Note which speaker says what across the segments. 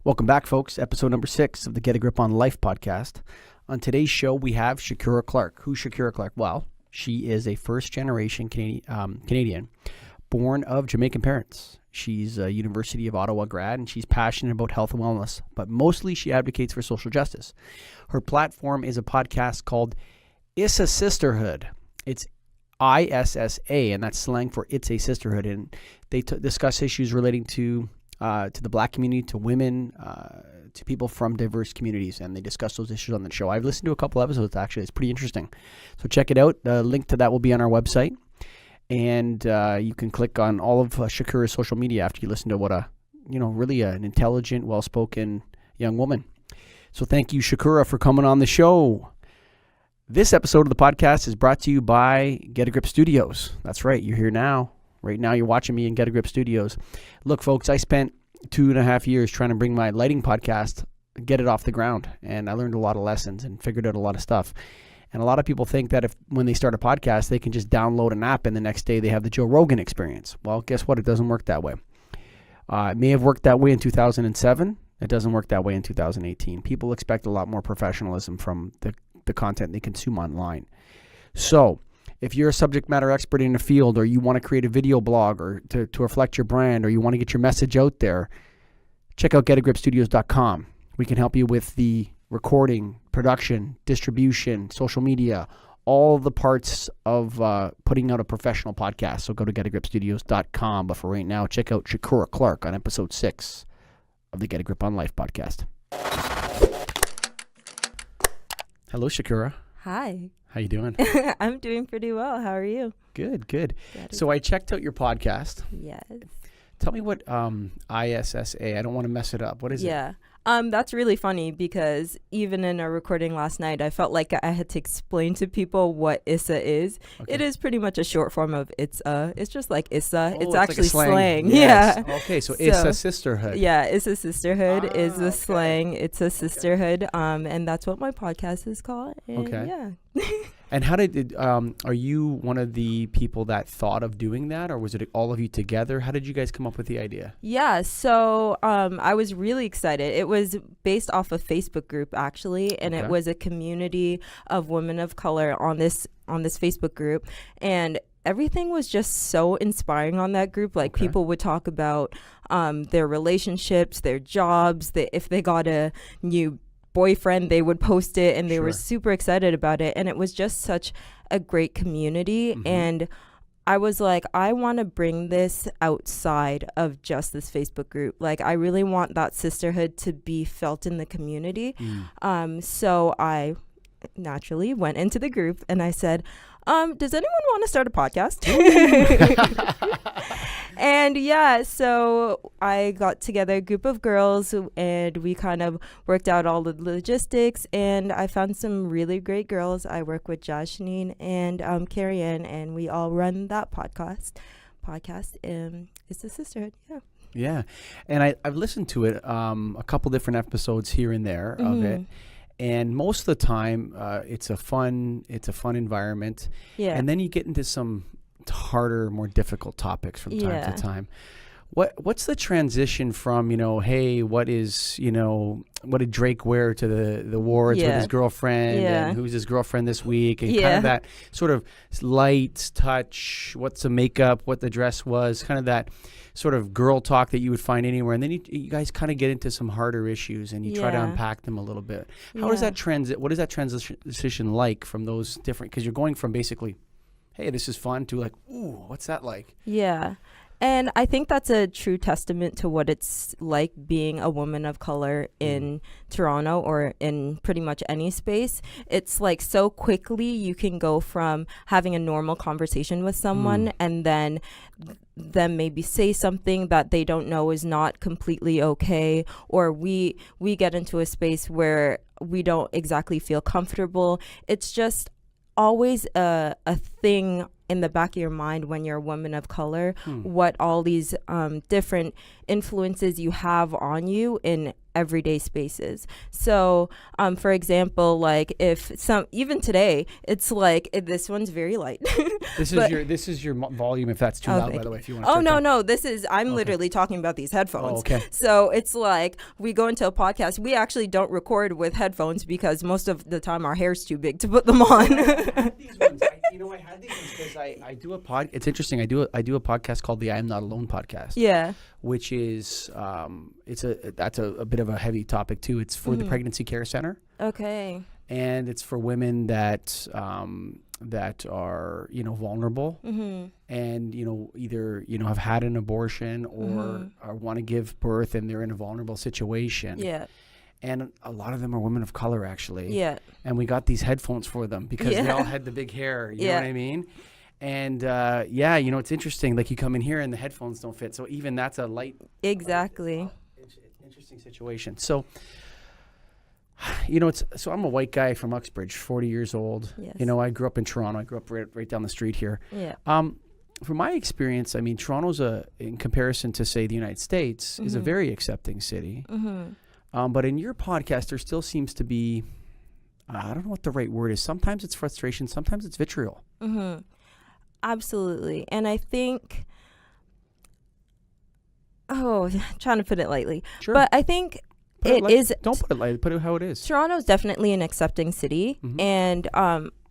Speaker 1: Welcome back, folks. Episode number 6 of the Get a Grip on Life podcast. On today's show, we have Shukura Clarke. Who's Shukura Clarke? Well, she is a first-generation Canadian, born of Jamaican parents. She's a University of Ottawa grad, and she's passionate about health and wellness, but mostly she advocates for social justice. Her platform is a podcast called Issa Sisterhood. It's ISSA, and that's slang for It's a Sisterhood, and they discuss issues relating to the Black community, to women, to people from diverse communities, and they discuss those issues on the show. I've listened to a couple episodes, actually. It's pretty interesting. So check it out. The link to that will be on our website, and you can click on all of Shukura's social media after you listen to what really an intelligent, well-spoken young woman. So thank you, Shukura, for coming on the show. This episode of the podcast is brought to you by Get a Grip Studios. That's right. You're here now. Right now, you're watching me in Get a Grip Studios. Look, folks, I spent 2.5 years trying to bring my lighting podcast, get it off the ground. And I learned a lot of lessons and figured out a lot of stuff. And a lot of people think that when they start a podcast, they can just download an app and the next day they have the Joe Rogan experience. Well, guess what? It doesn't work that way. It may have worked that way in 2007. It doesn't work that way in 2018. People expect a lot more professionalism from the content they consume online. So if you're a subject matter expert in a field, or you want to create a video blog or to reflect your brand, or you want to get your message out there, check out getagripstudios.com. We can help you with the recording, production, distribution, social media, all the parts of putting out a professional podcast. So go to getagripstudios.com. But for right now, check out Shukura Clarke on episode 6 of the Get a Grip on Life podcast. Hello, Shukura.
Speaker 2: Hi.
Speaker 1: How you doing?
Speaker 2: I'm doing pretty well. How are you?
Speaker 1: Good. So I checked out your podcast.
Speaker 2: Yes.
Speaker 1: Tell me what ISSA, I don't want to mess it up. What is it?
Speaker 2: Yeah. That's really funny because even in our recording last night, I felt like I had to explain to people what Issa is. Okay. It is pretty much a short form of It's just like Issa. It's actually
Speaker 1: like
Speaker 2: slang.
Speaker 1: Yes.
Speaker 2: Yeah.
Speaker 1: Okay, so Issa Sisterhood.
Speaker 2: Yeah, Issa Sisterhood is the slang. It's a sisterhood. And that's what my podcast is called. And yeah.
Speaker 1: And how are you one of the people that thought of doing that, or was it all of you together? How did you guys come up with the idea?
Speaker 2: Yeah, so I was really excited. It was based off a Facebook group, actually, and it was a community of women of color on this Facebook group, and everything was just so inspiring on that group. Like people would talk about their relationships, their jobs, if they got a new boyfriend, they would post it, and they were super excited about it. And it was just such a great community. Mm-hmm. And I was like, I want to bring this outside of just this Facebook group. Like, I really want that sisterhood to be felt in the community. So I naturally went into the group and I said, does anyone want to start a podcast? And yeah, so I got together a group of girls and we kind of worked out all the logistics, and I found some really great girls. I work with Jas, Chineen, and Kerry-Ann, and we all run that podcast. It's a sisterhood.
Speaker 1: Yeah. And I've listened to it a couple different episodes here and there of it. And most of the time, it's a fun environment. Yeah. And then you get into some harder, more difficult topics from time to time. What's the transition from, hey, what did Drake wear to the awards with his girlfriend, and who's his girlfriend this week, and kind of that sort of light touch, what's the makeup, what the dress was, kind of that sort of girl talk that you would find anywhere. And then you guys kind of get into some harder issues and you try to unpack them a little bit. How does that what is that transition like from those different, because you're going from basically, hey, this is fun, to like, ooh, what's that like?
Speaker 2: Yeah. And I think that's a true testament to what it's like being a woman of color in Toronto or in pretty much any space. It's like so quickly you can go from having a normal conversation with someone and then maybe say something that they don't know is not completely okay, or we get into a space where we don't exactly feel comfortable. It's just always a thing in the back of your mind when you're a woman of color, what all these different influences you have on you in everyday spaces. So, for example, like even today, it's like this one's very light.
Speaker 1: This is your volume. If that's too loud, by the way, if you want.
Speaker 2: Oh no, I'm literally talking about these headphones.
Speaker 1: Oh, okay.
Speaker 2: So it's like we go into a podcast. We actually don't record with headphones because most of the time our hair's too big to put them on.
Speaker 1: I had these ones. I had these ones because I do a pod. It's interesting. I do a podcast called the I Am Not Alone podcast.
Speaker 2: Yeah.
Speaker 1: Which is that's a bit of a heavy topic too. It's for the Pregnancy Care Center.
Speaker 2: Okay.
Speaker 1: And it's for women that are vulnerable and either have had an abortion or want to give birth and they're in a vulnerable situation.
Speaker 2: Yeah.
Speaker 1: And a lot of them are women of color, actually.
Speaker 2: Yeah.
Speaker 1: And we got these headphones for them because they all had the big hair. You know what I mean? And it's interesting. Like you come in here and the headphones don't fit. So even that's a light.
Speaker 2: Exactly.
Speaker 1: Interesting situation. So, so I'm a white guy from Uxbridge, 40 years old.
Speaker 2: Yes.
Speaker 1: I grew up in Toronto. I grew up right down the street here.
Speaker 2: Yeah.
Speaker 1: From my experience, I mean, Toronto's in comparison to, say, the United States, is a very accepting city. But in your podcast, there still seems to be, I don't know what the right word is. Sometimes it's frustration. Sometimes it's vitriol.
Speaker 2: Absolutely. And I think, trying to put it lightly. Sure. But I think
Speaker 1: don't put it lightly. Put it how it is.
Speaker 2: Toronto is definitely an accepting city. And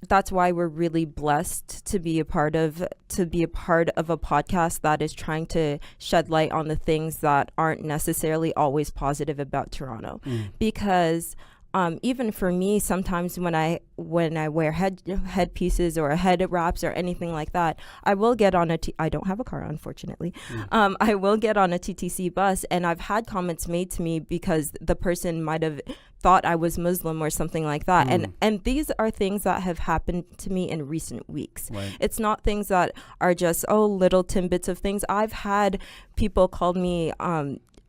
Speaker 2: that's why we're really blessed to be a part of a podcast that is trying to shed light on the things that aren't necessarily always positive about Toronto. Because even for me, sometimes when I wear headpieces or head wraps or anything like that, I will get on I don't have a car, unfortunately. I will get on a TTC bus, and I've had comments made to me because the person might have thought I was Muslim or something like that. And these are things that have happened to me in recent weeks.
Speaker 1: Right.
Speaker 2: It's not things that are just, little tidbits of things. I've had people call me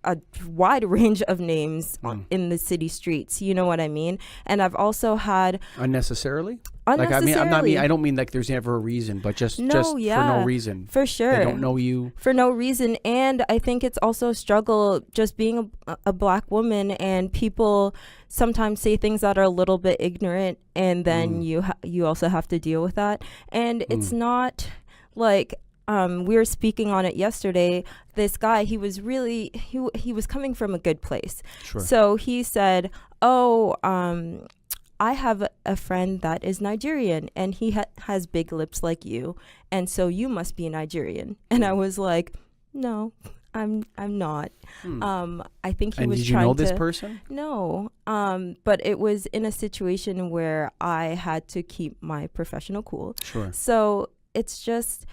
Speaker 2: a wide range of names in the city streets. You know what I mean? And I've also had
Speaker 1: unnecessarily.
Speaker 2: Unnecessarily.
Speaker 1: Like I don't mean like there's never a reason, but just for no reason.
Speaker 2: For sure.
Speaker 1: They don't know you
Speaker 2: for no reason. And I think it's also a struggle just being a black woman, and people sometimes say things that are a little bit ignorant, and then you also have to deal with that. And it's not like we were speaking on it yesterday. This guy, he was really he was coming from a good place.
Speaker 1: Sure.
Speaker 2: So he said, I have a friend that is Nigerian, and he has big lips like you, and so you must be Nigerian. And I was like, no, I'm not. I think he was trying to.
Speaker 1: Did you know this person?
Speaker 2: No, but it was in a situation where I had to keep my professional cool.
Speaker 1: Sure.
Speaker 2: So it's just,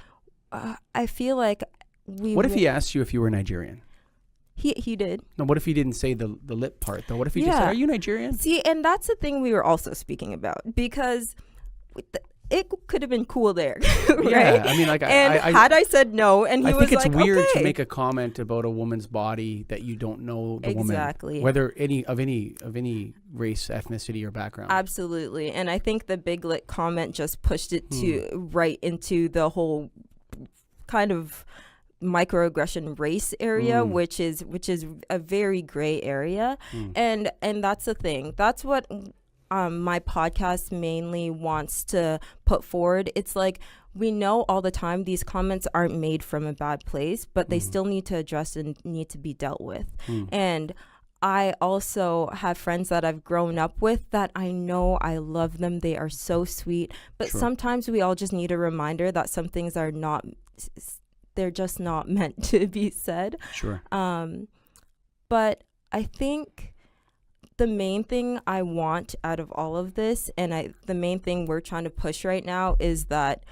Speaker 2: I feel like
Speaker 1: What if he asked you if you were Nigerian?
Speaker 2: He did.
Speaker 1: No, what if he didn't say the lip part, though? What if he just said, are you Nigerian?
Speaker 2: See, and that's the thing we were also speaking about, because it could have been cool there, right?
Speaker 1: Yeah, I mean, like,
Speaker 2: had I said no, and he was like,
Speaker 1: I think it's weird to make a comment about a woman's body that you don't know the
Speaker 2: exactly.
Speaker 1: woman, whether any race, ethnicity, or background.
Speaker 2: Absolutely, and I think the big lit comment just pushed it right into the whole kind of microaggression race area, which is a very gray area, and that's the thing. That's what my podcast mainly wants to put forward. It's like, we know all the time these comments aren't made from a bad place, but they still need to address and need to be dealt with. And I also have friends that I've grown up with that I know I love them. They are so sweet, but sometimes we all just need a reminder that some things are not, they're just not meant to be said.
Speaker 1: Sure.
Speaker 2: But I think the main thing I want out of all of this, and the main thing we're trying to push right now, is that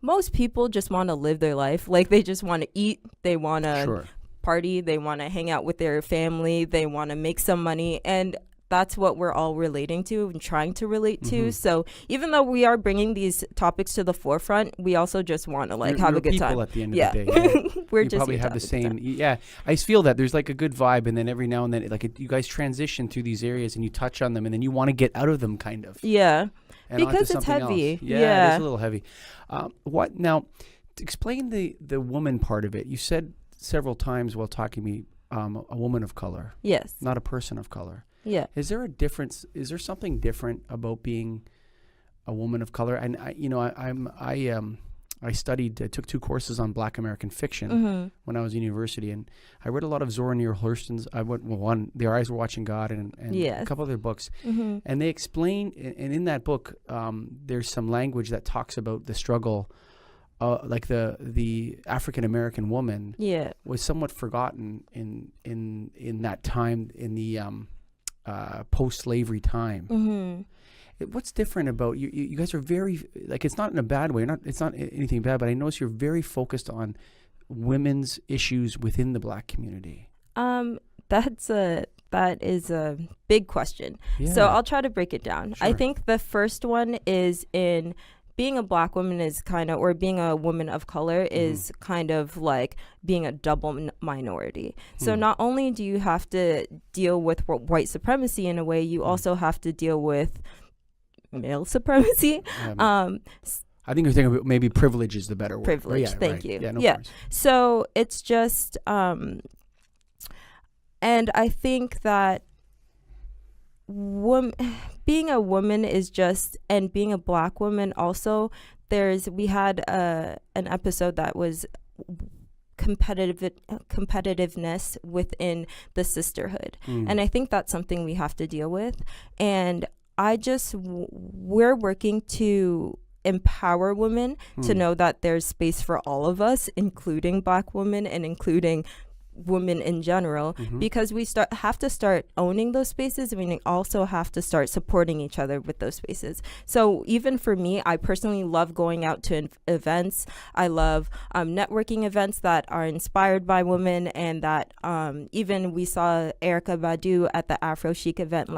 Speaker 2: most people just want to live their life. Like, they just want to eat, they want to party, they want to hang out with their family, they want to make some money, and that's what we're all relating to and trying to relate to. So even though we are bringing these topics to the forefront, we also just want to have a good time.
Speaker 1: At the end of the day,
Speaker 2: we're
Speaker 1: you
Speaker 2: just
Speaker 1: probably have the same. Yeah, I feel that there's like a good vibe, and then every now and then, you guys transition through these areas and you touch on them, and then you want to get out of them, kind of.
Speaker 2: Yeah,
Speaker 1: and
Speaker 2: because it's heavy.
Speaker 1: Else. Yeah, it is a little heavy. What now? Explain the woman part of it. You said several times while talking to me a woman of color,
Speaker 2: Yes.
Speaker 1: not a person of color.
Speaker 2: Yeah.
Speaker 1: Is there a difference? Is there something different about being a woman of color? And I took 2 courses on Black American fiction when I was in university, and I read a lot of Zora Neale Hurston's. I went one, Their Eyes Were Watching God, and
Speaker 2: Yes.
Speaker 1: a couple other books, and they explain, and in that book, there's some language that talks about the struggle. Like the African American woman was somewhat forgotten in that time, in the post-slavery time. What's different about you? You guys are very, like, it's not in a bad way. It's not anything bad, but I notice you're very focused on women's issues within the Black community.
Speaker 2: That is a big question.
Speaker 1: Yeah.
Speaker 2: So I'll try to break it down.
Speaker 1: Sure.
Speaker 2: I think the first one is in being a Black woman is kind of, or being a woman of color is kind of like being a double minority. So not only do you have to deal with white supremacy in a way, you also have to deal with male supremacy.
Speaker 1: I think you're thinking about maybe privilege is the better word.
Speaker 2: Privilege,
Speaker 1: Yeah,
Speaker 2: thank
Speaker 1: right.
Speaker 2: you.
Speaker 1: Yeah, no
Speaker 2: Yeah.
Speaker 1: worries.
Speaker 2: So it's just, and I think that being a woman is just, and being a Black woman also, we had an episode that was competitiveness within the sisterhood. And I think that's something we have to deal with. And we're working to empower women to know that there's space for all of us, including Black women and including women in general, because we have to start owning those spaces, and we also have to start supporting each other with those spaces. So even for me, I personally love going out to events. I love networking events that are inspired by women, and that even we saw Erykah Badu at the Afro Chic event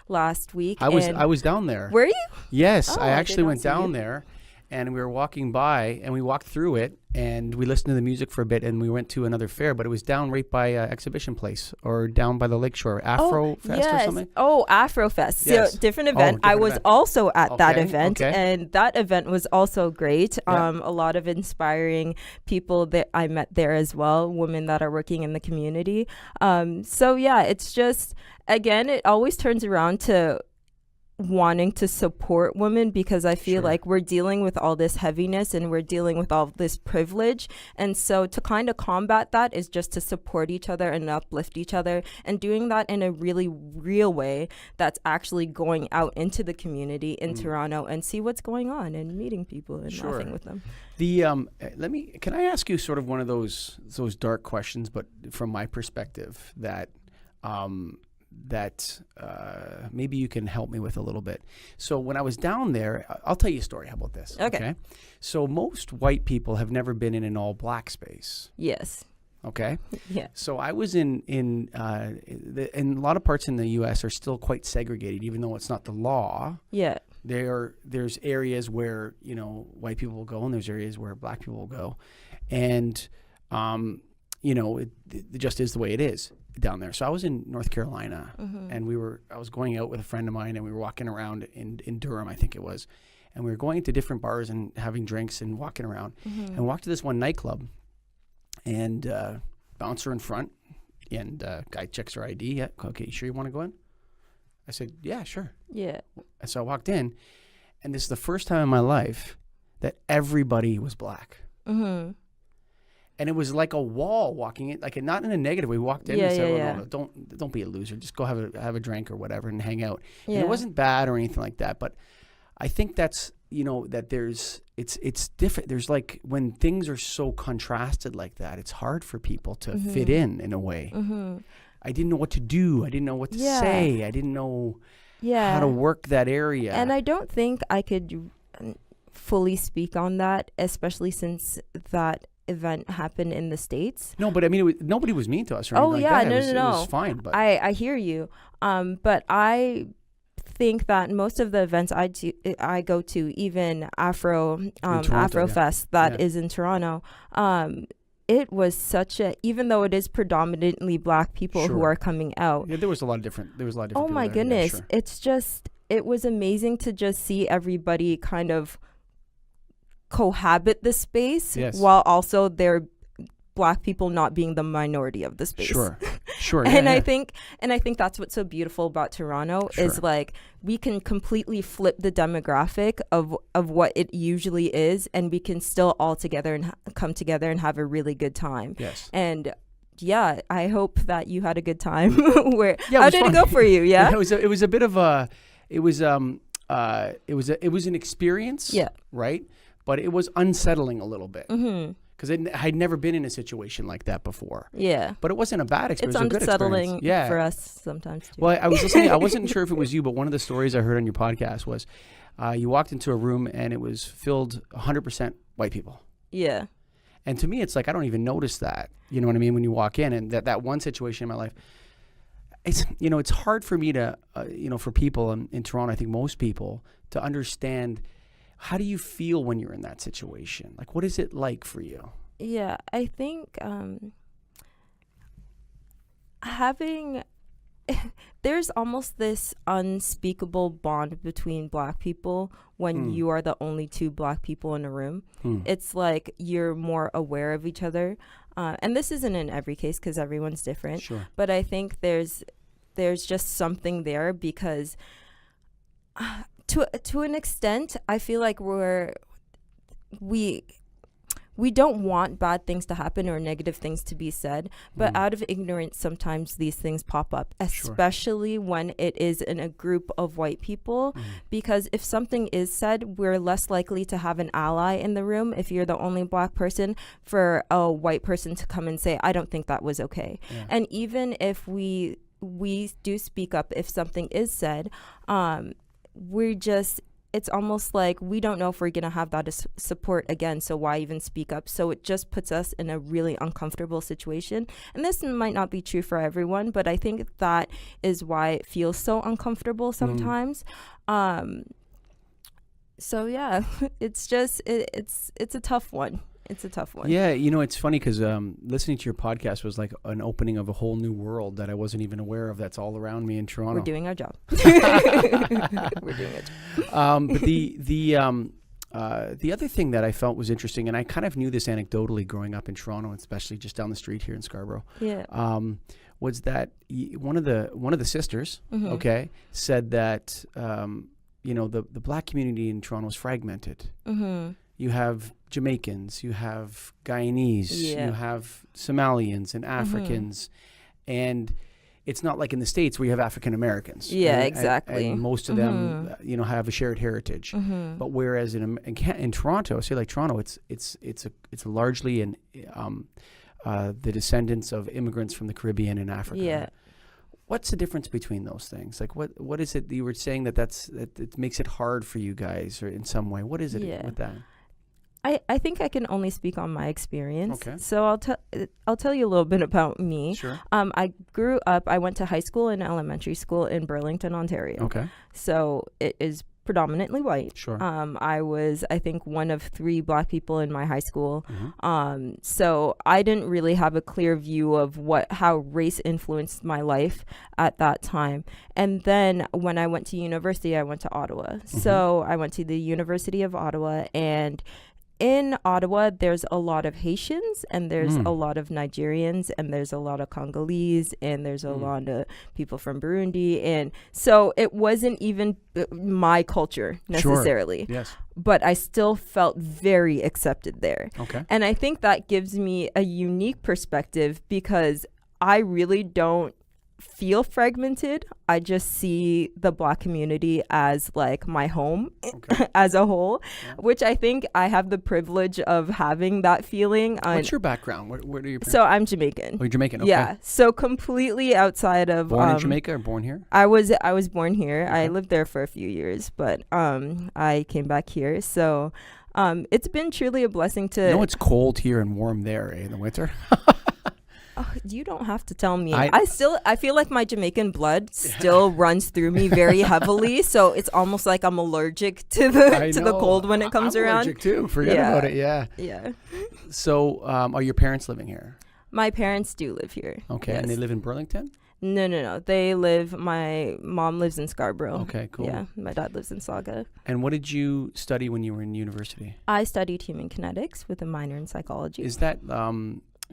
Speaker 2: last week.
Speaker 1: I was down there.
Speaker 2: Were you?
Speaker 1: Yes,
Speaker 2: Oh,
Speaker 1: I
Speaker 2: I
Speaker 1: actually
Speaker 2: did not
Speaker 1: went
Speaker 2: see
Speaker 1: down
Speaker 2: you.
Speaker 1: there, and we were walking by, and we walked through it, and we listened to the music for a bit, and we went to another fair, but it was down right by Exhibition Place, or down by the lakeshore, Afro Fest or something.
Speaker 2: Oh, Afro Fest.
Speaker 1: Yes.
Speaker 2: So different event.
Speaker 1: different
Speaker 2: I was
Speaker 1: event.
Speaker 2: also at that
Speaker 1: Okay,
Speaker 2: event,
Speaker 1: okay.
Speaker 2: and that event was also great.
Speaker 1: Yeah.
Speaker 2: A lot of inspiring people that I met there as well, women that are working in the community. So yeah, it's just, again, it always turns around to wanting to support women, because I feel like we're dealing with all this heaviness and we're dealing with all this privilege, and so to kind of combat that is just to support each other and uplift each other, and doing that in a really real way that's actually going out into the community in Toronto and see what's going on and meeting people and laughing with them.
Speaker 1: Can I ask you sort of one of those dark questions, but from my perspective, that maybe you can help me with a little bit. So when I was down there, I'll tell you a story. How about this?
Speaker 2: Okay.
Speaker 1: So most white people have never been in an all Black space.
Speaker 2: Yes.
Speaker 1: Okay.
Speaker 2: Yeah.
Speaker 1: So I was in a lot of parts in the U.S. are still quite segregated, even though it's not the law.
Speaker 2: Yeah.
Speaker 1: There's areas where white people will go, and there's areas where Black people will go, and it just is the way it is down there. So I was in North Carolina, and I was going out with a friend of mine, and we were walking around in Durham, I think it was, and we were going to different bars and having drinks and walking around, and walked to this one nightclub, and bouncer in front, and guy checks her ID. Yeah, okay, you sure you want to go in? I said, yeah, sure.
Speaker 2: Yeah.
Speaker 1: And so I walked in, and this is the first time in my life that everybody was Black. And it was like a wall walking in, like not in a negative way. We walked in and said, no, don't be a loser. Just go have a drink or whatever and hang out.
Speaker 2: Yeah.
Speaker 1: And it wasn't bad or anything like that. But I think that's, that it's different. There's like, when things are so contrasted like that, it's hard for people to fit in a way. I didn't know what to do. I didn't know what to say. I didn't know how to work that area.
Speaker 2: And I don't think I could fully speak on that, especially since that event happened in the States.
Speaker 1: No, but I mean, nobody was mean to us or anything like that.
Speaker 2: No.
Speaker 1: It was fine. But
Speaker 2: I hear you. But I think that most of the events I go to, even Afro Fest that is in Toronto, it was even though it is predominantly Black people who are coming out.
Speaker 1: Yeah, there was a lot of different
Speaker 2: Oh
Speaker 1: people
Speaker 2: my
Speaker 1: there.
Speaker 2: goodness.
Speaker 1: Yeah, sure.
Speaker 2: It's just, it was amazing to just see everybody kind of cohabit the space while also they're Black people not being the minority of the space.
Speaker 1: Sure.
Speaker 2: And I think that's what's so beautiful about Toronto is like we can completely flip the demographic of what it usually is, and we can still all together and come together and have a really good time.
Speaker 1: Yes.
Speaker 2: And yeah, I hope that you had a good time.
Speaker 1: How
Speaker 2: did it go for you? Yeah.
Speaker 1: It was a bit of a it was an experience. Yeah. Right. But it was unsettling a little bit. Because I'd never been in a situation like that before. Yeah. But it wasn't a bad experience.
Speaker 2: It's
Speaker 1: it was a good
Speaker 2: unsettling
Speaker 1: experience.
Speaker 2: for us sometimes too.
Speaker 1: Well, I was listening. I wasn't sure if it was you, but one of the stories I heard on your podcast was you walked into a room and it was filled 100% white people. Yeah. And to me, it's like I don't even notice that. You know what I mean? When you walk in, and that one situation in my life, it's hard for me to, for people in Toronto, I think most people, to understand. How do you feel when you're in that situation? Like, what is it like for you?
Speaker 2: Yeah, I think there's almost this unspeakable bond between Black people when you are the only two Black people in a room. It's like you're more aware of each other. And this isn't in every case because everyone's different. Sure. But I think there's just something there because... To an extent, I feel like we don't want bad things to happen or negative things to be said, but out of ignorance, sometimes these things pop up, especially when it is in a group of white people, because if something is said, we're less likely to have an ally in the room if you're the only Black person for a white person to come and say, I don't think that was okay. Yeah. And even if we do speak up if something is said, it's almost like we don't know if we're going to have that support again, so why even speak up? So it just puts us in a really uncomfortable situation. And this might not be true for everyone, but I think that is why it feels so uncomfortable sometimes. So yeah, it's just, it's a tough one. It's a tough one.
Speaker 1: Yeah, it's funny because listening to your podcast was like an opening of a whole new world that I wasn't even aware of. That's all around me in Toronto.
Speaker 2: We're doing our job. We're doing it.
Speaker 1: But the other thing that I felt was interesting, and I kind of knew this anecdotally growing up in Toronto, especially just down the street here in Scarborough. Yeah. Was that one of the sisters? Okay, said that the Black community in Toronto is fragmented. You have Jamaicans, you have Guyanese, you have Somalians and Africans, and it's not like in the States where you have African Americans.
Speaker 2: Yeah, exactly.
Speaker 1: And most of them, have a shared heritage. But whereas in Toronto, say like Toronto, it's largely the descendants of immigrants from the Caribbean and Africa. Yeah. What's the difference between those things? Like, what is it that you were saying that it makes it hard for you guys, or in some way? What is it with that?
Speaker 2: I think I can only speak on my experience. Okay. So I'll tell you a little bit about me. Sure. I went to high school and elementary school in Burlington, Ontario. Okay. So it is predominantly white. Sure. I was, I think, one of 3 Black people in my high school. So I didn't really have a clear view of how race influenced my life at that time. And then when I went to university, I went to Ottawa. So I went to the University of Ottawa, and in Ottawa, there's a lot of Haitians, and there's a lot of Nigerians, and there's a lot of Congolese, and there's a lot of people from Burundi. And so it wasn't even my culture necessarily. Sure. Yes. But I still felt very accepted there. Okay. And I think that gives me a unique perspective because I really don't feel fragmented. I just see the Black community as like my home as a whole, which I think I have the privilege of having that feeling.
Speaker 1: What's your background? Where are you?
Speaker 2: So I'm Jamaican.
Speaker 1: Oh, you're Jamaican. Okay.
Speaker 2: Yeah. So completely outside of
Speaker 1: born in Jamaica or born here?
Speaker 2: I was born here. Okay. I lived there for a few years, but I came back here. So it's been truly a blessing to.
Speaker 1: You know, it's cold here and warm there in the winter.
Speaker 2: Oh, you don't have to tell me. I feel like my Jamaican blood still runs through me very heavily, so it's almost like I'm allergic to the cold when it comes around.
Speaker 1: I'm allergic too. Forget about it. Yeah. Yeah. So, are your parents living here?
Speaker 2: My parents do live here.
Speaker 1: Okay, yes. And they live in Burlington?
Speaker 2: No. My mom lives in Scarborough. Okay, cool. Yeah, my dad lives in Saga.
Speaker 1: And what did you study when you were in university?
Speaker 2: I studied Human Kinetics with a minor in psychology.
Speaker 1: Is that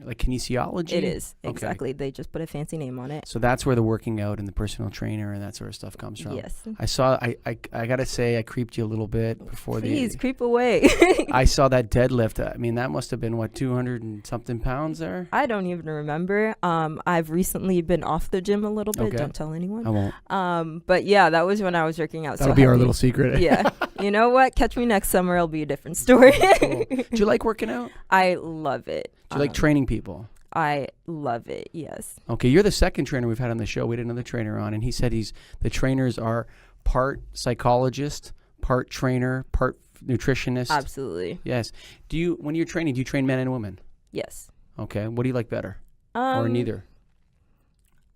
Speaker 1: Like kinesiology?
Speaker 2: It is,
Speaker 1: Okay.
Speaker 2: exactly. They just put a fancy name on it.
Speaker 1: So that's where the working out and the personal trainer and that sort of stuff comes from.
Speaker 2: Yes.
Speaker 1: I saw, I got to say, I creeped you a little bit before
Speaker 2: Please, creep away.
Speaker 1: I saw that deadlift. I mean, that must have been, what, 200 and something pounds there?
Speaker 2: I don't even remember. I've recently been off the gym a little bit.
Speaker 1: Okay.
Speaker 2: Don't tell anyone.
Speaker 1: I won't.
Speaker 2: But yeah, that was when I was working out.
Speaker 1: That'll be our little secret.
Speaker 2: Yeah. You know what? Catch me next summer. It'll be a different story.
Speaker 1: Cool. Do you like working out?
Speaker 2: I love it.
Speaker 1: Do you like training people?
Speaker 2: I love it. Yes.
Speaker 1: Okay, you're the second trainer we've had on the show. We had another trainer on, and he said the trainers are part psychologist, part trainer, part nutritionist.
Speaker 2: Absolutely.
Speaker 1: Yes. When you're training, do you train men and women?
Speaker 2: Yes.
Speaker 1: Okay. What do you like better? Or neither?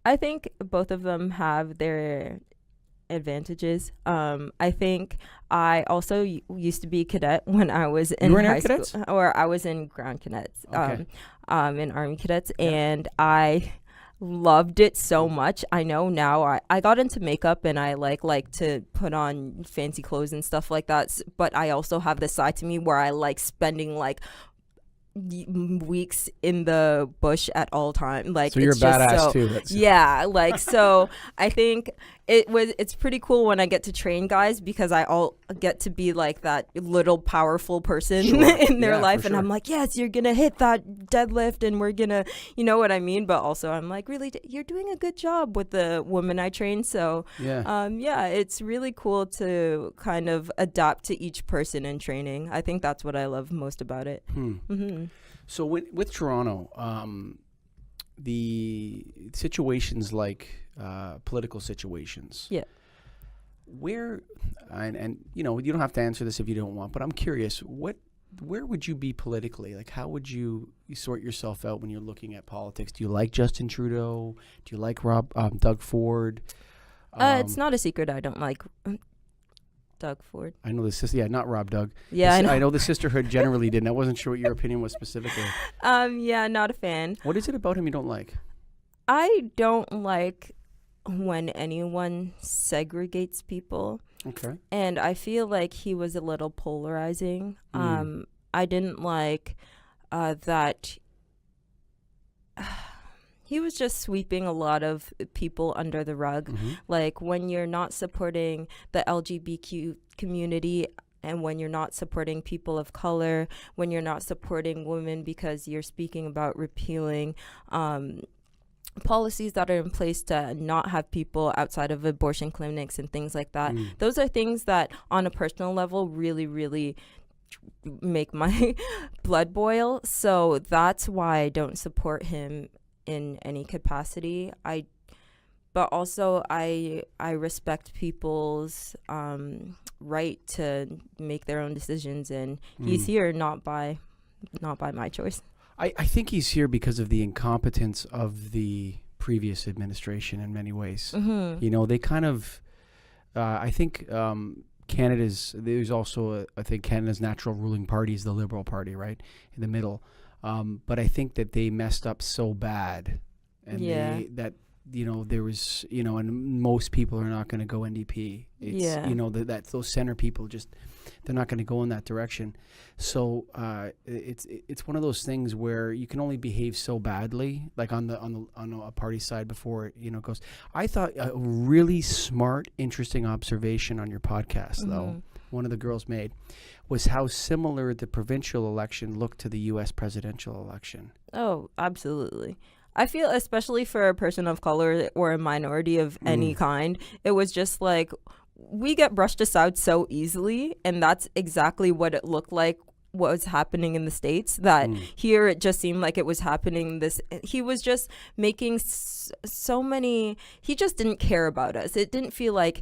Speaker 2: I think both of them have their advantages. I think I also used to be a cadet when I was in high school, or I was in ground cadets,
Speaker 1: Okay.
Speaker 2: In Army cadets, and I loved it so much. I know now I got into makeup and I like to put on fancy clothes and stuff like that, but I also have this side to me where I like spending like weeks in the bush at all time. Like,
Speaker 1: so you're a badass too.
Speaker 2: Yeah, like, so I think it's pretty cool when I get to train guys, because I all get to be like that little powerful person in their life, and I'm like, yes, you're gonna hit that deadlift and we're gonna, you know what I mean? But also I'm like, really, you're doing a good job with the women I train. So yeah, it's really cool to kind of adapt to each person in training. I think that's what I love most about it.
Speaker 1: So with Toronto, the situations like political situations.
Speaker 2: Yeah.
Speaker 1: Where, and you know, you don't have to answer this if you don't want, but I'm curious, where would you be politically? Like, how would you sort yourself out when you're looking at politics? Do you like Justin Trudeau? Do you like Doug Ford?
Speaker 2: It's not a secret I don't like Doug Ford.
Speaker 1: I know the sister. Yeah, not Rob Doug.
Speaker 2: Yeah,
Speaker 1: I know the Sisterhood generally didn't. I wasn't sure what your opinion was specifically.
Speaker 2: Yeah, not a fan.
Speaker 1: What is it about him you don't like?
Speaker 2: I don't like when anyone segregates people.
Speaker 1: Okay.
Speaker 2: And I feel like he was a little polarizing. I didn't like that he was just sweeping a lot of people under the rug. Like, when you're not supporting the LGBTQ community, and when you're not supporting people of color, when you're not supporting women because you're speaking about repealing policies that are in place to not have people outside of abortion clinics and things like that. Those are things that on a personal level really, really make my blood boil. So that's why I don't support him in any capacity. But also I respect people's right to make their own decisions, and he's here not by my choice.
Speaker 1: I think he's here because of the incompetence of the previous administration in many ways. You know, they kind of, I think there's also, I think Canada's natural ruling party is the Liberal Party, right? In the middle. But I think that they messed up so bad. And there was, and most people are not going to go NDP. It's, that those center people they're not going to go in that direction. So it's one of those things where you can only behave so badly, like on a party side before it goes. I thought a really smart, interesting observation on your podcast, though, one of the girls made, was how similar the provincial election looked to the U.S. presidential election.
Speaker 2: Oh, absolutely. I feel, especially for a person of color or a minority of any kind, it was just like, we get brushed aside so easily, and that's exactly what it looked like what was happening in the States. That here it just seemed like it was happening he was just making so many, he just didn't care about us. It didn't feel like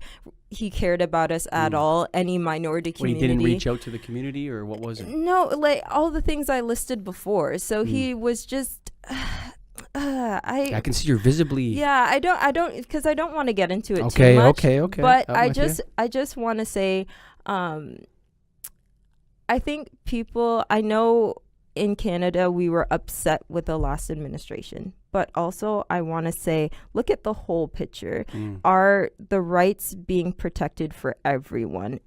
Speaker 2: he cared about us at all, any minority community.
Speaker 1: He didn't reach out to the community, or what was it?
Speaker 2: No, like all the things I listed before. So he was just...
Speaker 1: I can see you're visibly.
Speaker 2: Yeah, I don't, because I don't want to get into it too much.
Speaker 1: Okay.
Speaker 2: But I just want to say, I think I know in Canada we were upset with the last administration but also I want to say, look at the whole picture. Are the rights being protected for everyone?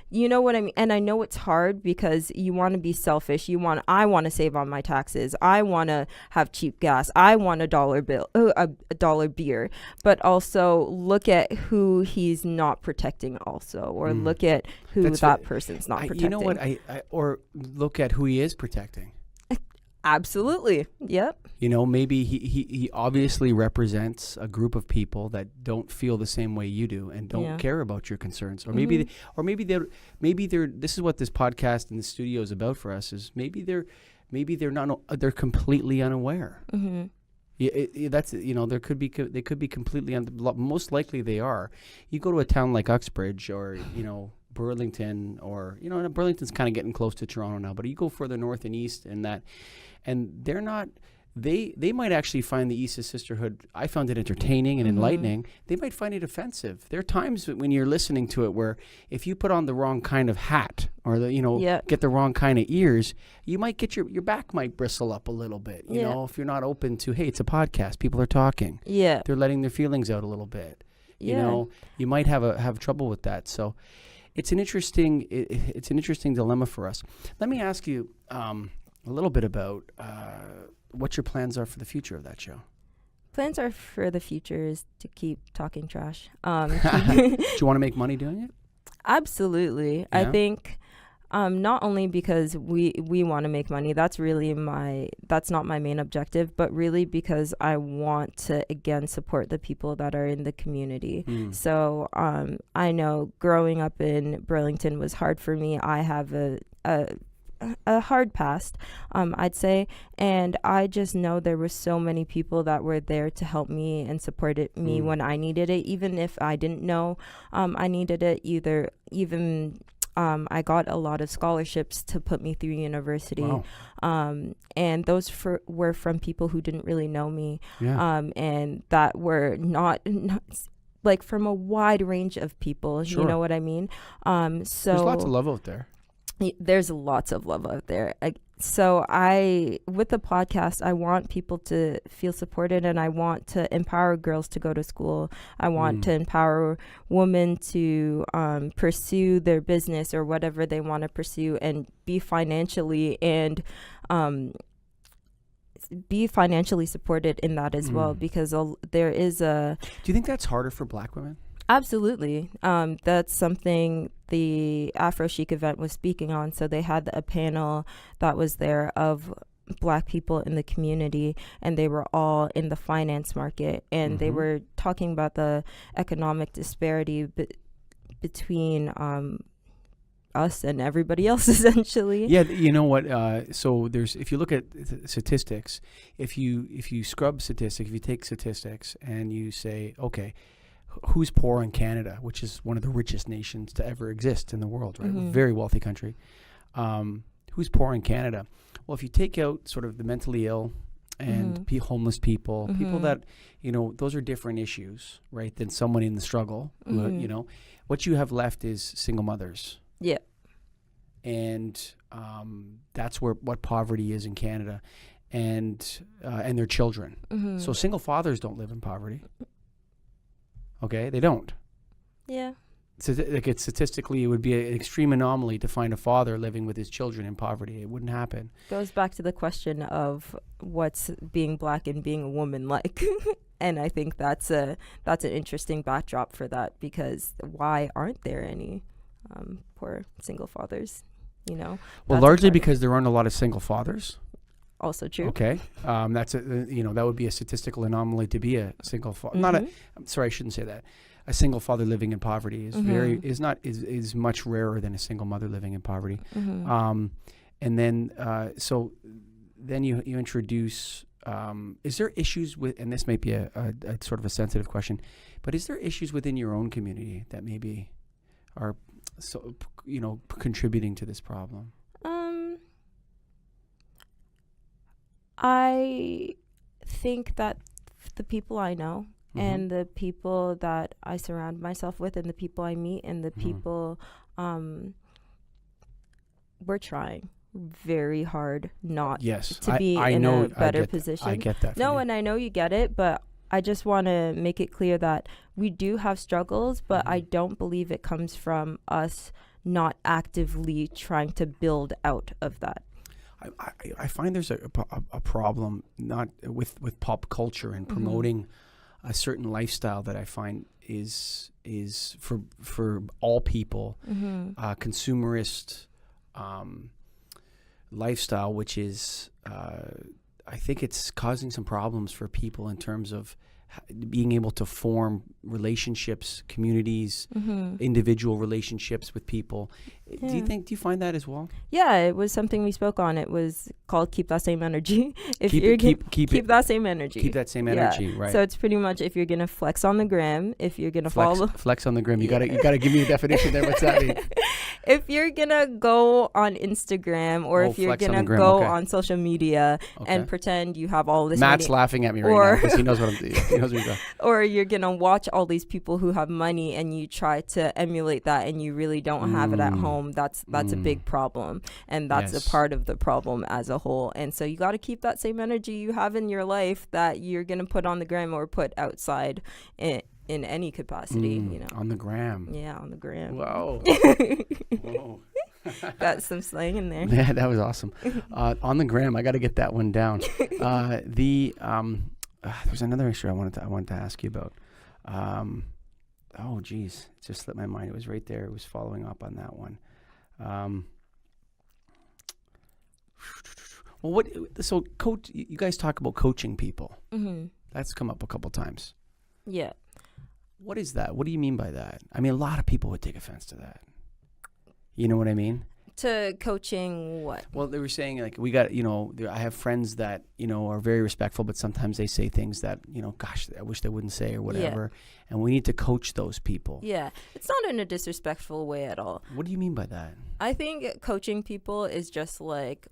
Speaker 2: You know what I mean? And I know it's hard because you want to be selfish. I want to save on my taxes. I want to have cheap gas. I want a dollar beer. But also look at who he's not protecting also, or look at who person's not protecting.
Speaker 1: You know what? Or look at who he is protecting.
Speaker 2: Absolutely. Yep.
Speaker 1: You know, maybe he obviously represents a group of people that don't feel the same way you do and don't care about your concerns. Or maybe maybe they're this is what this podcast and the studio is about for us, is maybe they're completely unaware. That's, you know, they could be completely most likely they are. You go to a town like Uxbridge or, you know, Burlington, or, you know, Burlington's kind of getting close to Toronto now, but you go further north and east and they're not, they might actually find the Issa Sisterhood, I found it entertaining and enlightening. They might find it offensive. There are times when you're listening to it where if you put on the wrong kind of hat or get the wrong kind of ears, you might get your back might bristle up a little bit, you know, if you're not open to, hey, it's a podcast, people are talking. Yeah. They're letting their feelings out a little bit. You know, you might have trouble with that. So it's an interesting dilemma for us. Let me ask you a little bit about what your plans are for the future of that show.
Speaker 2: Plans are for the future is to keep talking trash.
Speaker 1: Do you want to make money doing it?
Speaker 2: Absolutely. Yeah. I think not only because we want to make money, that's not my main objective, but really because I want to, again, support the people that are in the community. So I know growing up in Burlington was hard for me. I have a hard past, I'd say, and I just know there were so many people that were there to help me and supported me when I needed it, even if I didn't know I needed it. I got a lot of scholarships to put me through university. Wow. And those were from people who didn't really know me, and that were not like from a wide range of people. Sure. You know what I mean? So
Speaker 1: there's lots of love out there.
Speaker 2: There's lots of love out there. So with the podcast, I want people to feel supported, and I want to empower girls to go to school. I want to empower women to pursue their business or whatever they want to pursue, and be financially supported in that as well, because there is a...
Speaker 1: Do you think that's harder for Black women?
Speaker 2: Absolutely. That's something the Afro Chic event was speaking on. So they had a panel that was there of Black people in the community, and they were all in the finance market, and they were talking about the economic disparity between us and everybody else, essentially.
Speaker 1: Yeah, you know what? So if you look at statistics, if you scrub statistics, if you take statistics and you say, okay, who's poor in Canada, which is one of the richest nations to ever exist in the world, right? Very wealthy country. Who's poor in Canada? Well, if you take out sort of the mentally ill and homeless people, people that, you know, those are different issues, right, than someone in the struggle. You know, what you have left is single mothers. Yeah. And that's what poverty is in Canada, and their children. So single fathers don't live in poverty. Okay, they don't. Yeah. So statistically, it would be an extreme anomaly to find a father living with his children in poverty. It wouldn't happen.
Speaker 2: Goes back to the question of what's being Black and being a woman like. And I think that's an interesting backdrop for that, because why aren't there any poor single fathers? You know.
Speaker 1: Well, largely because there aren't a lot of single fathers.
Speaker 2: Also true.
Speaker 1: Okay, that's that would be a statistical anomaly to be a single father. I'm sorry, I shouldn't say that. A single father living in poverty is much rarer than a single mother living in poverty. And then so then you introduce. Is there issues with? And this might be a sort of a sensitive question, but is there issues within your own community that maybe are contributing to this problem?
Speaker 2: I think that the people I know and the people that I surround myself with and the people I meet and the people, we're trying. very hard not
Speaker 1: Yes,
Speaker 2: to be
Speaker 1: I
Speaker 2: in
Speaker 1: know,
Speaker 2: a better
Speaker 1: I
Speaker 2: position.
Speaker 1: get that.
Speaker 2: No, and I know you get it, but I just want to make it clear that we do have struggles, but I don't believe it comes from us not actively trying to build out of that.
Speaker 1: I find there's a problem not with pop culture and promoting a certain lifestyle that I find is for all people, consumerist lifestyle, which is I think it's causing some problems for people in terms of being able to form relationships, communities, individual relationships with people.
Speaker 2: Yeah.
Speaker 1: Do you find that as well?
Speaker 2: Yeah, it was something we spoke on. It was called Keep That Same Energy. If
Speaker 1: Keep
Speaker 2: you're
Speaker 1: it-
Speaker 2: that same energy.
Speaker 1: Keep that same
Speaker 2: Yeah.
Speaker 1: energy, right?
Speaker 2: So it's pretty much, if you're gonna flex on the gram, if you're gonna follow,
Speaker 1: flex on the gram. You gotta give me a definition there. What's that mean?
Speaker 2: if you're gonna go on Instagram, or if you're
Speaker 1: flex on
Speaker 2: gonna
Speaker 1: the gram,
Speaker 2: go
Speaker 1: okay.
Speaker 2: on social media and pretend you have all this
Speaker 1: Matt's
Speaker 2: money,
Speaker 1: laughing at me right
Speaker 2: or-
Speaker 1: now because he knows what he knows what he's doing.
Speaker 2: or you're gonna watch all these people who have money and you try to emulate that and you really don't have it at home, that's a big problem, and that's
Speaker 1: Yes.
Speaker 2: a part of the problem as a whole. And so you got to keep that same energy you have in your life that you're gonna put on the gram or put outside in any capacity, you know.
Speaker 1: On the gram.
Speaker 2: Yeah, on the gram.
Speaker 1: Wow. Whoa.
Speaker 2: Got some slang in there.
Speaker 1: Yeah, that was awesome. On the gram, I got to get that one down. There's another issue I wanted to ask you about. Oh, geez, it just slipped my mind. It was right there. It was following up on that one. Well, so coach, you guys talk about coaching people. That's come up a couple times.
Speaker 2: Yeah.
Speaker 1: What is that? What do you mean by that? I mean, a lot of people would take offense to that. You know what I mean?
Speaker 2: To coaching what?
Speaker 1: Well, they were saying, like, we got, I have friends that, are very respectful, but sometimes they say things that, gosh, I wish they wouldn't say or whatever. Yeah. And we need to coach those people.
Speaker 2: Yeah. It's not in a disrespectful way at all.
Speaker 1: What do you mean by that?
Speaker 2: I think coaching people is just like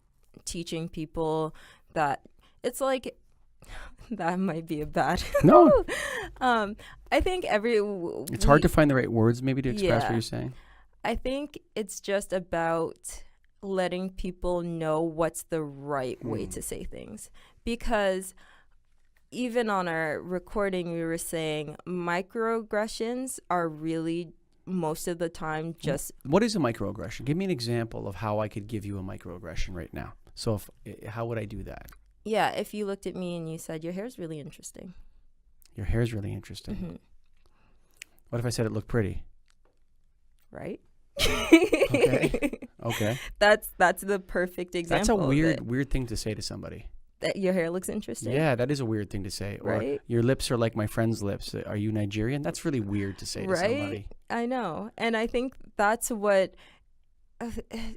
Speaker 2: teaching people that it's like, that might be a bad.
Speaker 1: No.
Speaker 2: I think
Speaker 1: it's hard to find the right words maybe to express what you're saying.
Speaker 2: I think it's just about letting people know what's the right way to say things. Because even on our recording, we were saying microaggressions are really most of the time just...
Speaker 1: What is a microaggression? Give me an example of how I could give you a microaggression right now. So how would I do that?
Speaker 2: Yeah, if you looked at me and you said, your hair's really interesting.
Speaker 1: Your hair's really interesting.
Speaker 2: Mm-hmm.
Speaker 1: What if I said it looked pretty?
Speaker 2: Right?
Speaker 1: Okay.
Speaker 2: That's the perfect example.
Speaker 1: That's a weird thing to say to somebody.
Speaker 2: That your hair looks interesting.
Speaker 1: Yeah, that is a weird thing to say.
Speaker 2: Right?
Speaker 1: Or your lips are like my friend's lips. Are you Nigerian? That's really weird to say to somebody.
Speaker 2: I know. And I think that's what...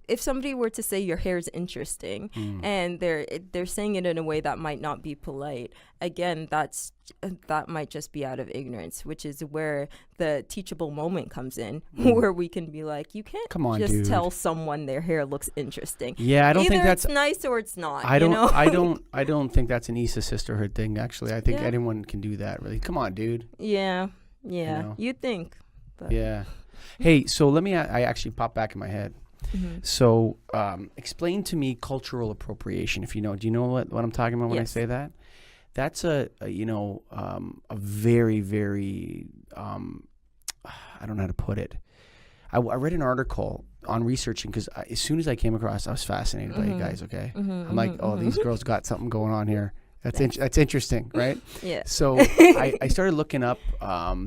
Speaker 2: if somebody were to say your hair is interesting and they're saying it in a way that might not be polite, again, that might just be out of ignorance, which is where the teachable moment comes in, where we can be like, you can't just tell someone their hair looks interesting.
Speaker 1: Yeah, I don't think that's
Speaker 2: it's nice or it's not.
Speaker 1: I don't think that's an Issa Sisterhood thing. Actually, I think anyone can do that. Really, come on, dude.
Speaker 2: Yeah. You'd think. But.
Speaker 1: Yeah. Hey, so I actually popped back in my head. So explain to me cultural appropriation, if you know. Do you know what I'm talking about when I say that? That's a very, very, I don't know how to put it. I read an article on researching because as soon as I came across, I was fascinated by you guys, okay? I'm like, these girls got something going on here. That's interesting, right? Yeah. So I started looking up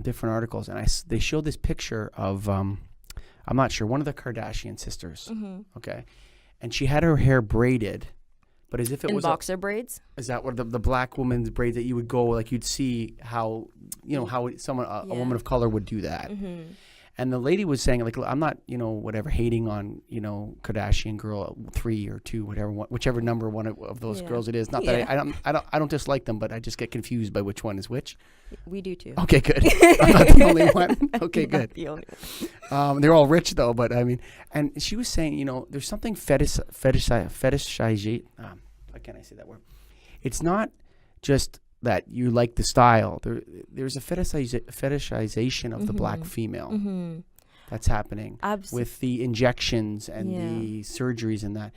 Speaker 1: different articles, and they showed this picture of... I'm not sure, one of the Kardashian sisters, okay? And she had her hair braided, but as if it was...
Speaker 2: boxer braids?
Speaker 1: Is that what the black woman's braids that you would go, like you'd see how, how someone, a woman of color would do that. And the lady was saying, like, I'm not, hating on, Kardashian girl 3 or 2, whichever number one of those girls it is. Not that I don't dislike them, but I just get confused by which one is which.
Speaker 2: We do too.
Speaker 1: Okay, good. I'm not the only one. Okay, good.
Speaker 2: The only one.
Speaker 1: They're all rich though, but I mean, and she was saying, there's something fetishization. How can I say that word? It's not just that you like the style. There's a fetishization of the black female that's happening with the injections and the surgeries and that.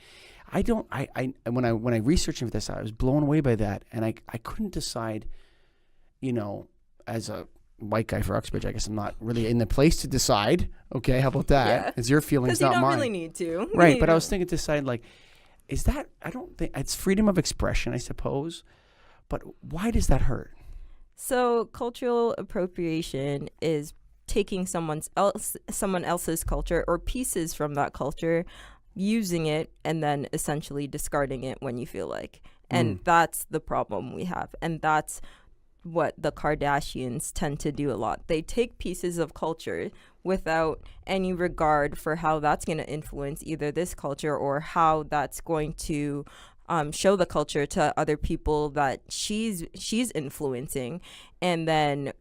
Speaker 1: when I researched for this, I was blown away by that, and I couldn't decide, as a white guy for Uxbridge, I guess I'm not really in the place to decide. Okay, how about that?
Speaker 2: Yeah.
Speaker 1: It's your feelings, not mine.
Speaker 2: Because you don't really need to.
Speaker 1: Right, but I was thinking, decide like, is that? I don't think it's freedom of expression, I suppose, but why does that hurt?
Speaker 2: So cultural appropriation is taking someone else's culture or pieces from that culture, using it, and then essentially discarding it when you feel like. And that's the problem we have. And that's what the Kardashians tend to do a lot. They take pieces of culture without any regard for how that's going to influence either this culture or how that's going to show the culture to other people that she's influencing, and then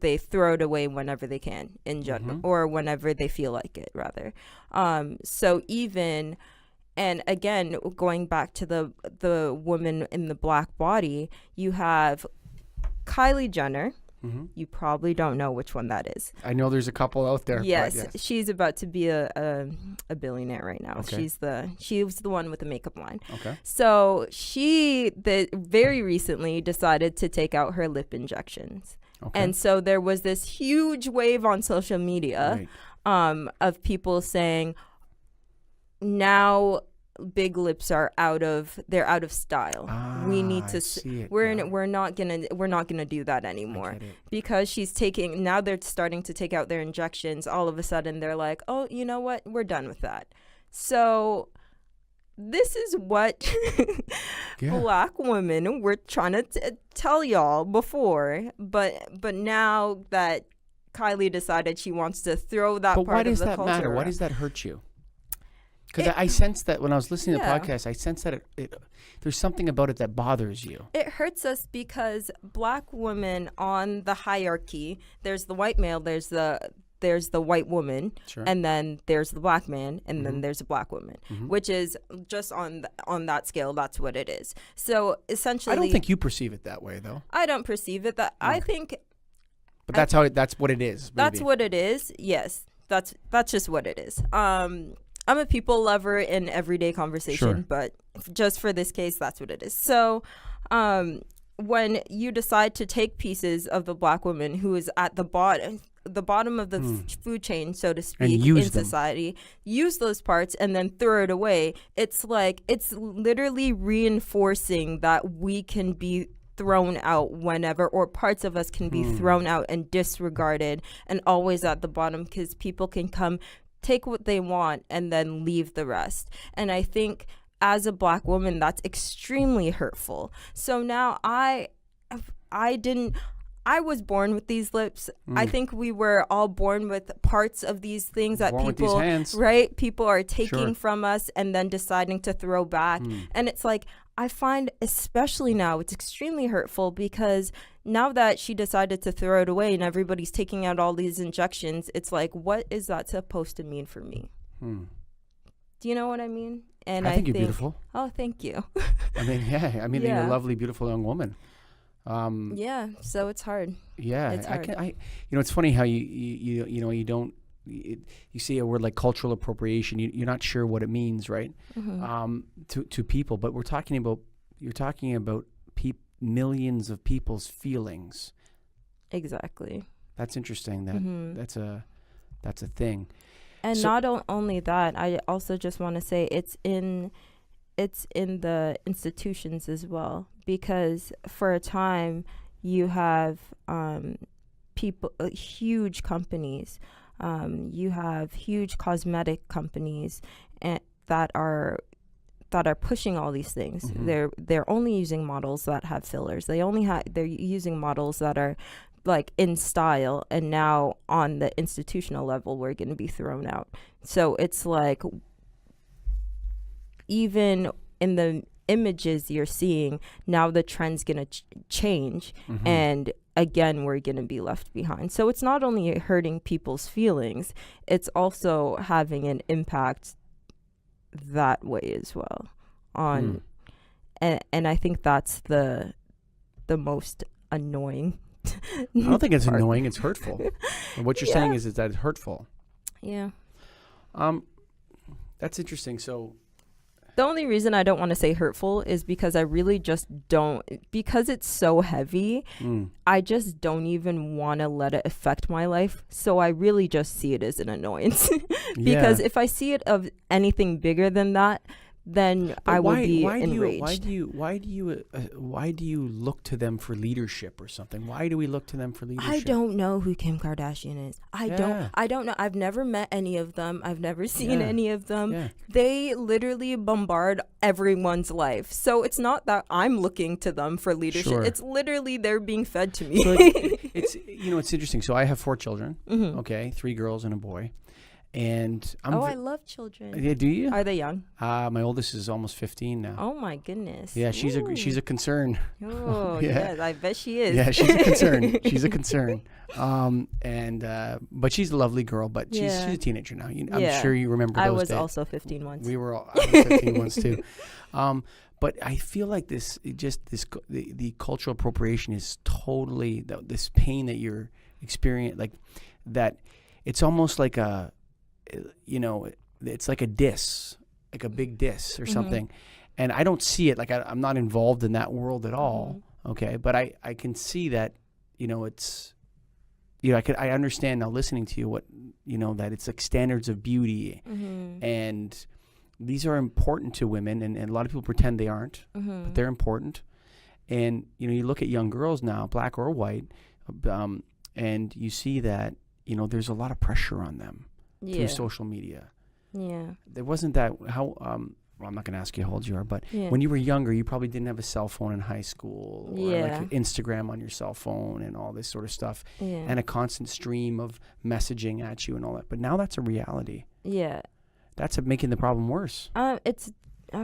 Speaker 2: they throw it away whenever they can, in general, or whenever they feel like it, rather. So even, and again, going back to the woman in the black body, you have Kylie Jenner. You probably don't know which one that is.
Speaker 1: I know there's a couple out there.
Speaker 2: Yes, she's about to be a billionaire right now.
Speaker 1: Okay.
Speaker 2: She was the one with the makeup line.
Speaker 1: Okay.
Speaker 2: So she very recently decided to take out her lip injections. Okay. And so there was this huge wave on social media of people saying, now big lips are out of style. We need to we're not gonna do that anymore, because now they're starting to take out their injections. All of a sudden they're like, oh, you know what, we're done with that. So this is what black women were trying to tell y'all before, but now that Kylie decided she wants to throw that part of the culture. But why does that matter?
Speaker 1: Why does that hurt you? Because I sense that when I was listening to the podcast, I sense that there's something about it that bothers you.
Speaker 2: It hurts us because black women on the hierarchy, there's the white male, there's the white woman, and then there's the black man, and then there's a black woman, which is just on that scale. That's what it is. So essentially,
Speaker 1: I don't think you perceive it that way, though.
Speaker 2: I don't perceive it that. I think.
Speaker 1: But that's what it is. Maybe.
Speaker 2: That's what it is. Yes, that's just what it is. I'm a people lover in everyday conversation, but just for this case, that's what it is. So when you decide to take pieces of the black woman who is at the bottom of the food chain, so to speak, in society, use those parts and then throw it away, it's literally reinforcing that we can be thrown out whenever, or parts of us can be thrown out and disregarded and always at the bottom, because people can come take what they want and then leave the rest. And I think as a black woman, that's extremely hurtful. So now I was born with these lips. I think we were all born with parts of these things that people are taking from us and then deciding to throw back. And it's like, I find, especially now, it's extremely hurtful, because now that she decided to throw it away and everybody's taking out all these injections, it's like, what is that supposed to mean for me? Do you know what I mean? And I think you're beautiful. Oh, thank you.
Speaker 1: You're a lovely, beautiful young woman.
Speaker 2: So it's hard.
Speaker 1: Yeah, it's hard. It's funny how you don't. You see a word like cultural appropriation, you're not sure what it means, right? To people, but you're talking about millions of people's feelings.
Speaker 2: Exactly.
Speaker 1: That's interesting. That's a thing.
Speaker 2: And not only that, I also just want to say it's in the institutions as well, because for a time you have huge companies. You have huge cosmetic companies that are pushing all these things. They're only using models that have fillers. They're using models that are like in style, and now on the institutional level, we're going to be thrown out. So it's like, even in the images you're seeing now, the trend's going to change, and again, we're going to be left behind. So it's not only hurting people's feelings, it's also having an impact that way as well on and I think that's the most annoying. I
Speaker 1: don't think it's annoying, it's hurtful. And what you're saying is that it's hurtful.
Speaker 2: Yeah.
Speaker 1: That's interesting. So
Speaker 2: The only reason I don't want to say hurtful is because I really just don't, because it's so heavy, I just don't even want to let it affect my life. So I really just see it as an annoyance. Because if I see it of anything bigger than that, then I will be enraged.
Speaker 1: Why do you look to them for leadership or something? Why do we look to them for leadership?
Speaker 2: I don't know who Kim Kardashian is. I don't know. I've never met any of them. I've never seen any of them. Yeah. They literally bombard everyone's life. So it's not that I'm looking to them for leadership. Sure. It's literally they're being fed to me.
Speaker 1: So it's it's interesting. So I have 4 children. Okay, 3 girls and a boy. And
Speaker 2: I love children.
Speaker 1: Yeah, do you?
Speaker 2: Are they young?
Speaker 1: My oldest is almost 15 now.
Speaker 2: Oh my goodness.
Speaker 1: Yeah, she's a concern.
Speaker 2: Oh yes, I bet she is.
Speaker 1: Yeah, she's a concern. She's a concern. But she's a lovely girl. But she's a teenager now. I'm sure you remember those days.
Speaker 2: I was also 15 once.
Speaker 1: I was 15 once too. But I feel like the cultural appropriation is totally this pain that you're experiencing, like that. It's almost like it's like a diss, like a big diss or something. And I don't see it, like I'm not involved in that world at all. Okay. But I can see that, it's, I understand now listening to you what, that it's like standards of beauty and these are important to women and a lot of people pretend they aren't, but they're important. And, you look at young girls now, black or white, and you see that, there's a lot of pressure on them through social media. Yeah. There wasn't that, I'm not going to ask you how old you are, but when you were younger, you probably didn't have a cell phone in high school or like Instagram on your cell phone and all this sort of stuff and a constant stream of messaging at you and all that. But now that's a reality. Yeah. That's making the problem worse.
Speaker 2: It's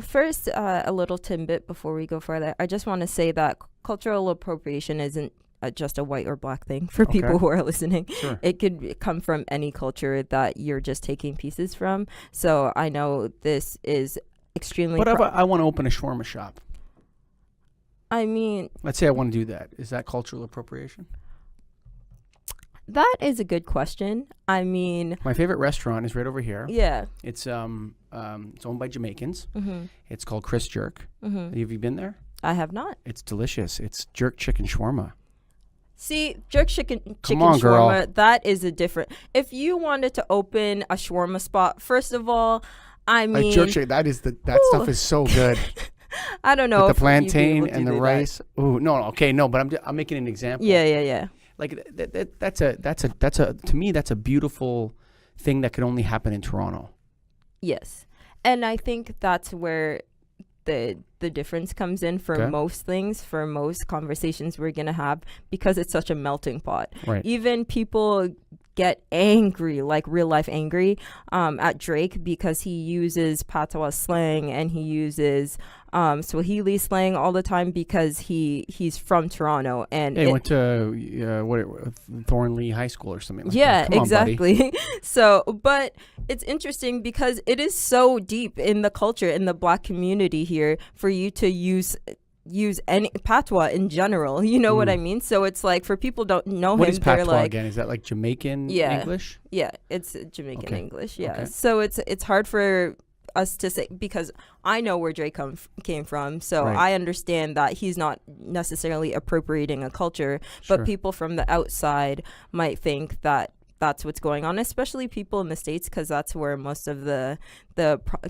Speaker 2: first, a little tidbit before we go further. I just want to say that cultural appropriation isn't just a white or black thing for people who are listening. Sure. It could come from any culture that you're just taking pieces from. So I know this is extremely...
Speaker 1: But I want to open a shawarma shop.
Speaker 2: I mean...
Speaker 1: Let's say I want to do that. Is that cultural appropriation?
Speaker 2: That is a good question. I mean...
Speaker 1: My favorite restaurant is right over here.
Speaker 2: Yeah.
Speaker 1: It's owned by Jamaicans. It's called Chris Jerk. Have you been there?
Speaker 2: I have not.
Speaker 1: It's delicious. It's jerk chicken shawarma.
Speaker 2: See, jerk chicken shawarma, that is a different... If you wanted to open a shawarma spot, first of all, I mean...
Speaker 1: Jerk chicken, that stuff is so good.
Speaker 2: I don't know.
Speaker 1: With the plantain and the rice. Ooh, no, but I'm making an example.
Speaker 2: Yeah.
Speaker 1: Like that's to me, that's a beautiful thing that can only happen in Toronto.
Speaker 2: Yes. And I think that's where the difference comes in for most things, for most conversations we're going to have, because it's such a melting pot. Right. Even people get angry, like real life angry, at Drake because he uses patois slang and he uses Swahili slang all the time because he's from Toronto and
Speaker 1: he went to Thornley High School or something like that.
Speaker 2: Yeah,
Speaker 1: Come
Speaker 2: exactly.
Speaker 1: On,
Speaker 2: So, but it's interesting because it is so deep in the culture, in the Black community here, for you to use any patois in general, you know what I mean? So it's like, for people don't know
Speaker 1: what
Speaker 2: him,
Speaker 1: is patois
Speaker 2: like,
Speaker 1: again? Is that like Jamaican English?
Speaker 2: Yeah, it's Jamaican English. Yeah. So it's hard for us to say, because I know where Drake came from, so I understand that he's not necessarily appropriating a culture, but people from the outside might think that that's what's going on, especially people in the States, because that's where most of the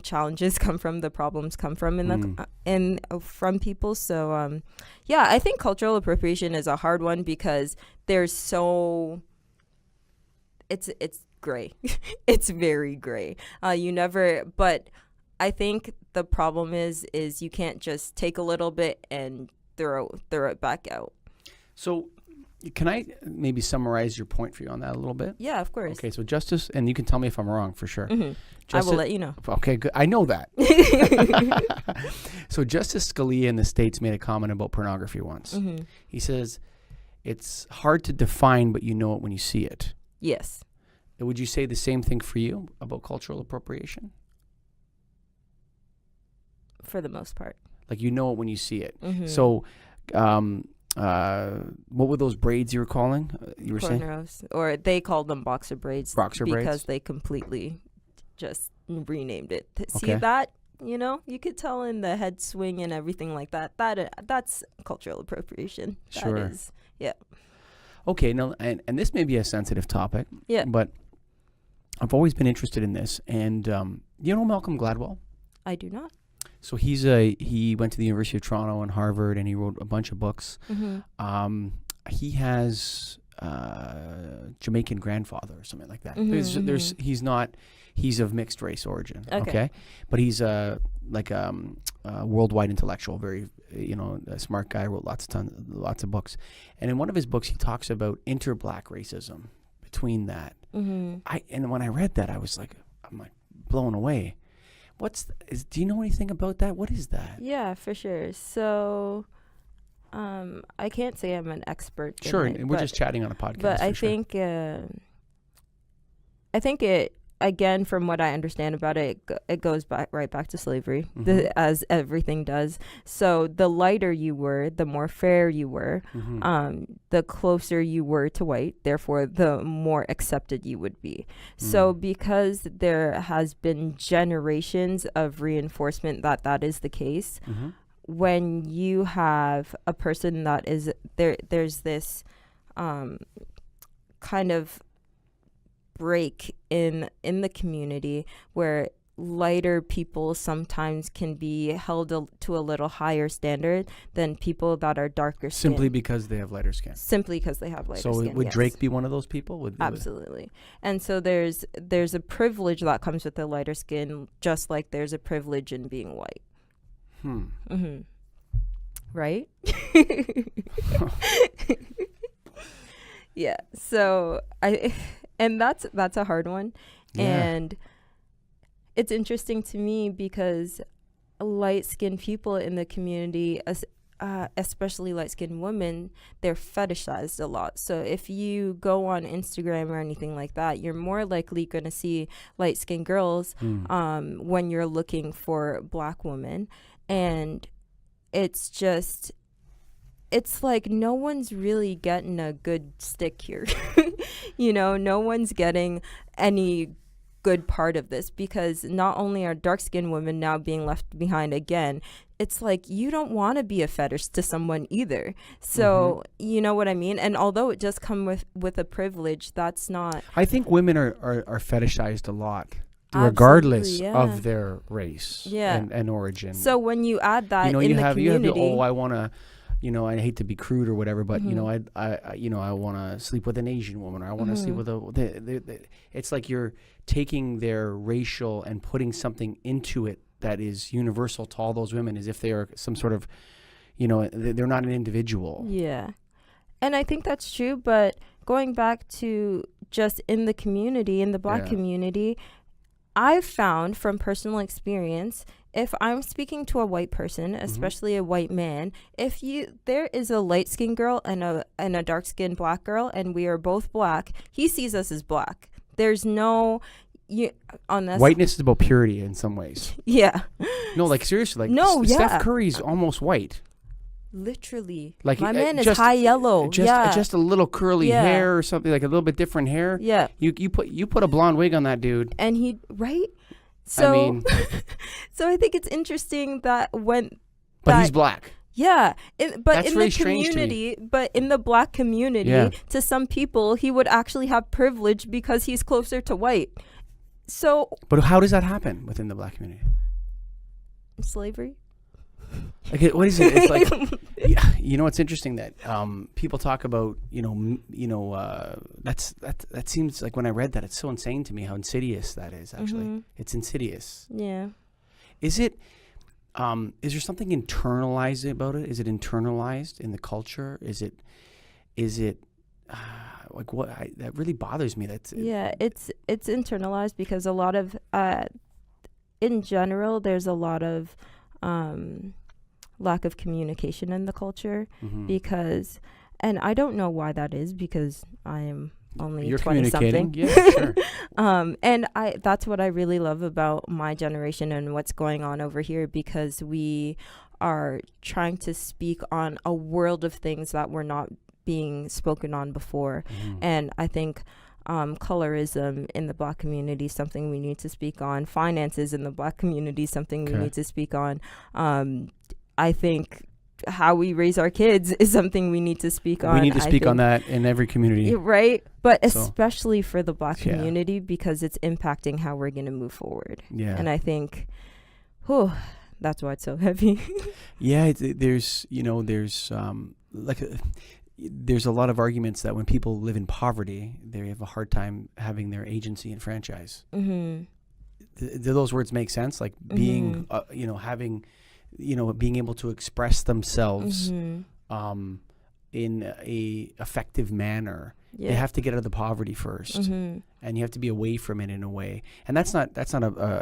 Speaker 2: challenges come from, the problems come from from people. So I think cultural appropriation is a hard one because there's it's gray. It's very gray. But I think the problem is you can't just take a little bit and throw it back out. So
Speaker 1: can I maybe summarize your point for you on that a little bit?
Speaker 2: Yeah, of course.
Speaker 1: Okay, so justice, and you can tell me if I'm wrong for sure.
Speaker 2: I will let you know.
Speaker 1: Okay, good. I know that. So Justice Scalia in the States made a comment about pornography once. He says, it's hard to define, but you know it when you see it.
Speaker 2: Yes.
Speaker 1: Would you say the same thing for you about cultural appropriation?
Speaker 2: For the most part.
Speaker 1: Like, you know it when you see it. So, what were those braids you were calling? You were
Speaker 2: cornrows, saying? Or they called them boxer braids.
Speaker 1: Boxer braids?
Speaker 2: Because they completely just renamed it. See that? you could tell in the head swing and everything like that. That's cultural appropriation.
Speaker 1: Sure.
Speaker 2: That is, yeah.
Speaker 1: Okay, now, and this may be a sensitive topic,
Speaker 2: Yeah.
Speaker 1: but I've always been interested in this. And you know Malcolm Gladwell?
Speaker 2: I do not.
Speaker 1: So he went to the University of Toronto and Harvard, and he wrote a bunch of books.
Speaker 2: Mm-hmm.
Speaker 1: He has Jamaican grandfather or something like that.
Speaker 2: Mm-hmm.
Speaker 1: He's of mixed race origin.
Speaker 2: Okay.
Speaker 1: But he's a worldwide intellectual, very a smart guy. Wrote lots of books, and in one of his books he talks about inter-black racism between that.
Speaker 2: Mm-hmm.
Speaker 1: And when I read that, I'm like blown away. Do you know anything about that? What is that?
Speaker 2: Yeah, for sure. So, I can't say I'm an expert.
Speaker 1: Sure,
Speaker 2: in it,
Speaker 1: and we're just chatting on a podcast.
Speaker 2: But I
Speaker 1: sure.
Speaker 2: think it, again, from what I understand about it, it goes right back to slavery,
Speaker 1: Mm-hmm.
Speaker 2: as everything does. So the lighter you were, the more fair you were,
Speaker 1: Mm-hmm.
Speaker 2: the closer you were to white, therefore the more accepted you would be. So because there has been generations of reinforcement that is the case,
Speaker 1: Mm-hmm.
Speaker 2: when you have a person that is there's this kind of break in the community where lighter people sometimes can be held to a little higher standard than people that are darker skin.
Speaker 1: Simply because they have lighter skin.
Speaker 2: Simply because they have lighter
Speaker 1: So
Speaker 2: skin.
Speaker 1: would
Speaker 2: yes.
Speaker 1: Drake be one of those people?
Speaker 2: Absolutely. And so there's a privilege that comes with the lighter skin, just like there's a privilege in being white. Mm-hmm. Right? Yeah. So and that's a hard one.
Speaker 1: Yeah.
Speaker 2: And it's interesting to me because light-skinned people in the community, especially light-skinned women, they're fetishized a lot. So if you go on Instagram or anything like that, you're more likely going to see light-skinned girls when you're looking for black women. And it's like no one's really getting a good stick here. No one's getting any good part of this, because not only are dark-skinned women now being left behind again, it's like you don't want to be a fetish to someone either. So you know what I mean? And although it does come with a privilege, that's not...
Speaker 1: I think women are fetishized a lot,
Speaker 2: Absolutely,
Speaker 1: regardless
Speaker 2: yeah.
Speaker 1: of their race and origin.
Speaker 2: So when you add that
Speaker 1: you
Speaker 2: in the
Speaker 1: have
Speaker 2: community...
Speaker 1: I want to... I hate to be crude or whatever, but I want to sleep with an Asian woman, or I want to sleep with it's like you're taking their racial and putting something into it that is universal to all those women, as if they are some sort of, they're not an individual.
Speaker 2: Yeah. And I think that's true, but going back to just in the community, in the black community, I've found from personal experience, if I'm speaking to a white person, especially a white man, there is a light-skinned girl and a dark-skinned black girl, and we are both black, he sees us as black. There's no... Whiteness
Speaker 1: is about purity in some ways.
Speaker 2: Yeah.
Speaker 1: No, like seriously, Steph Curry's almost white.
Speaker 2: Literally.
Speaker 1: Like
Speaker 2: my man is high yellow.
Speaker 1: Just a little curly hair or something, like a little bit different hair.
Speaker 2: Yeah.
Speaker 1: You put a blonde wig on that dude.
Speaker 2: And right? So,
Speaker 1: I mean,
Speaker 2: so I think it's interesting that
Speaker 1: he's black.
Speaker 2: Yeah, but
Speaker 1: That's
Speaker 2: in
Speaker 1: really
Speaker 2: the community, but in the black community, to some people, he would actually have privilege because he's closer to white. So,
Speaker 1: but how does that happen within the black community?
Speaker 2: Slavery.
Speaker 1: Like, what is it? It's like, it's interesting that people talk about, that seems like, when I read that, it's so insane to me how insidious that is. Actually, it's insidious.
Speaker 2: Yeah.
Speaker 1: Is it? Is there something internalized about it? Is it internalized in the culture? Is it? Like what? That really bothers me. It's
Speaker 2: internalized because a lot of, in general, there's a lot of lack of communication in the culture because, and I don't know why that is, because I am only 20 something.
Speaker 1: Yeah, sure.
Speaker 2: And that's what I really love about my generation and what's going on over here, because we are trying to speak on a world of things that were not being spoken on before. And I think colorism in the Black community, something we need to speak on. Finances in the Black community, something we need to speak on. I think how we raise our kids is something we need to speak on.
Speaker 1: We need to speak on that in every community.
Speaker 2: Right. But especially for the Black community, because it's impacting how we're going to move forward.
Speaker 1: Yeah.
Speaker 2: And I think, that's why it's so heavy.
Speaker 1: Yeah. There's a lot of arguments that when people live in poverty, they have a hard time having their agency and franchise. Mm-hmm. Do those words make sense? Like being, having, being able to express themselves in a effective manner. Yeah. They have to get out of the poverty first, and you have to be away from it in a way. And that's not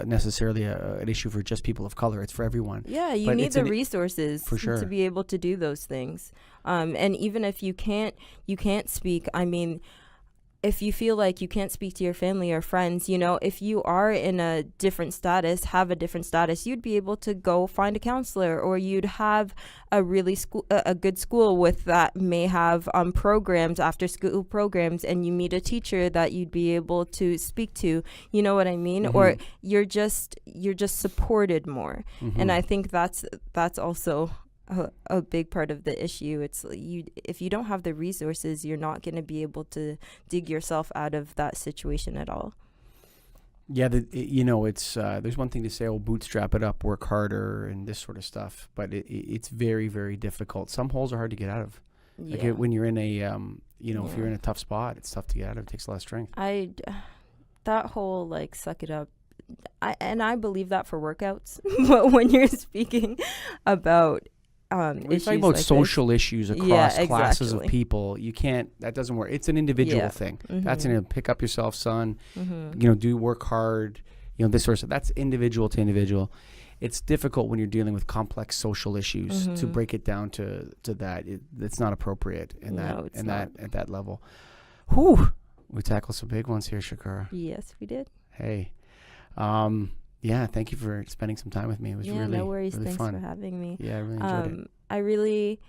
Speaker 1: necessarily an issue for just people of color. It's for everyone.
Speaker 2: Yeah, you need the resources
Speaker 1: for sure
Speaker 2: to be able to do those things. And even if you can't speak. I mean, if you feel like you can't speak to your family or friends, if you are in a different status, you'd be able to go find a counselor, or you'd have a good school with that may have programs, after school programs, and you meet a teacher that you'd be able to speak to. You know what I mean? Mm-hmm. Or you're just supported more. Mm-hmm. And I think that's also a big part of the issue. It's if you don't have the resources, you're not going to be able to dig yourself out of that situation at all.
Speaker 1: Yeah, it's there's one thing to say, bootstrap it up, work harder, and this sort of stuff, but it's very, very difficult. Some holes are hard to get out of. Yeah. Like when you're in a if you're in a tough spot, it's tough to get out of. It takes a lot of strength.
Speaker 2: That whole suck it up, I believe that for workouts, but when you're speaking about
Speaker 1: we're talking about social issues across classes of people. You can't. That doesn't work. It's an individual thing. Mm-hmm. That's pick up yourself, son. Mm-hmm. Do work hard. This sort of stuff. That's individual to individual. It's difficult when you're dealing with complex social issues to break it down to that. It's not appropriate at that level. Whew. We tackled some big ones here, Shukura.
Speaker 2: Yes, we did.
Speaker 1: Hey. Yeah, thank you for spending some time with me. It was really,
Speaker 2: no worries.
Speaker 1: really
Speaker 2: Thanks
Speaker 1: fun.
Speaker 2: for having me.
Speaker 1: Yeah, I really enjoyed it.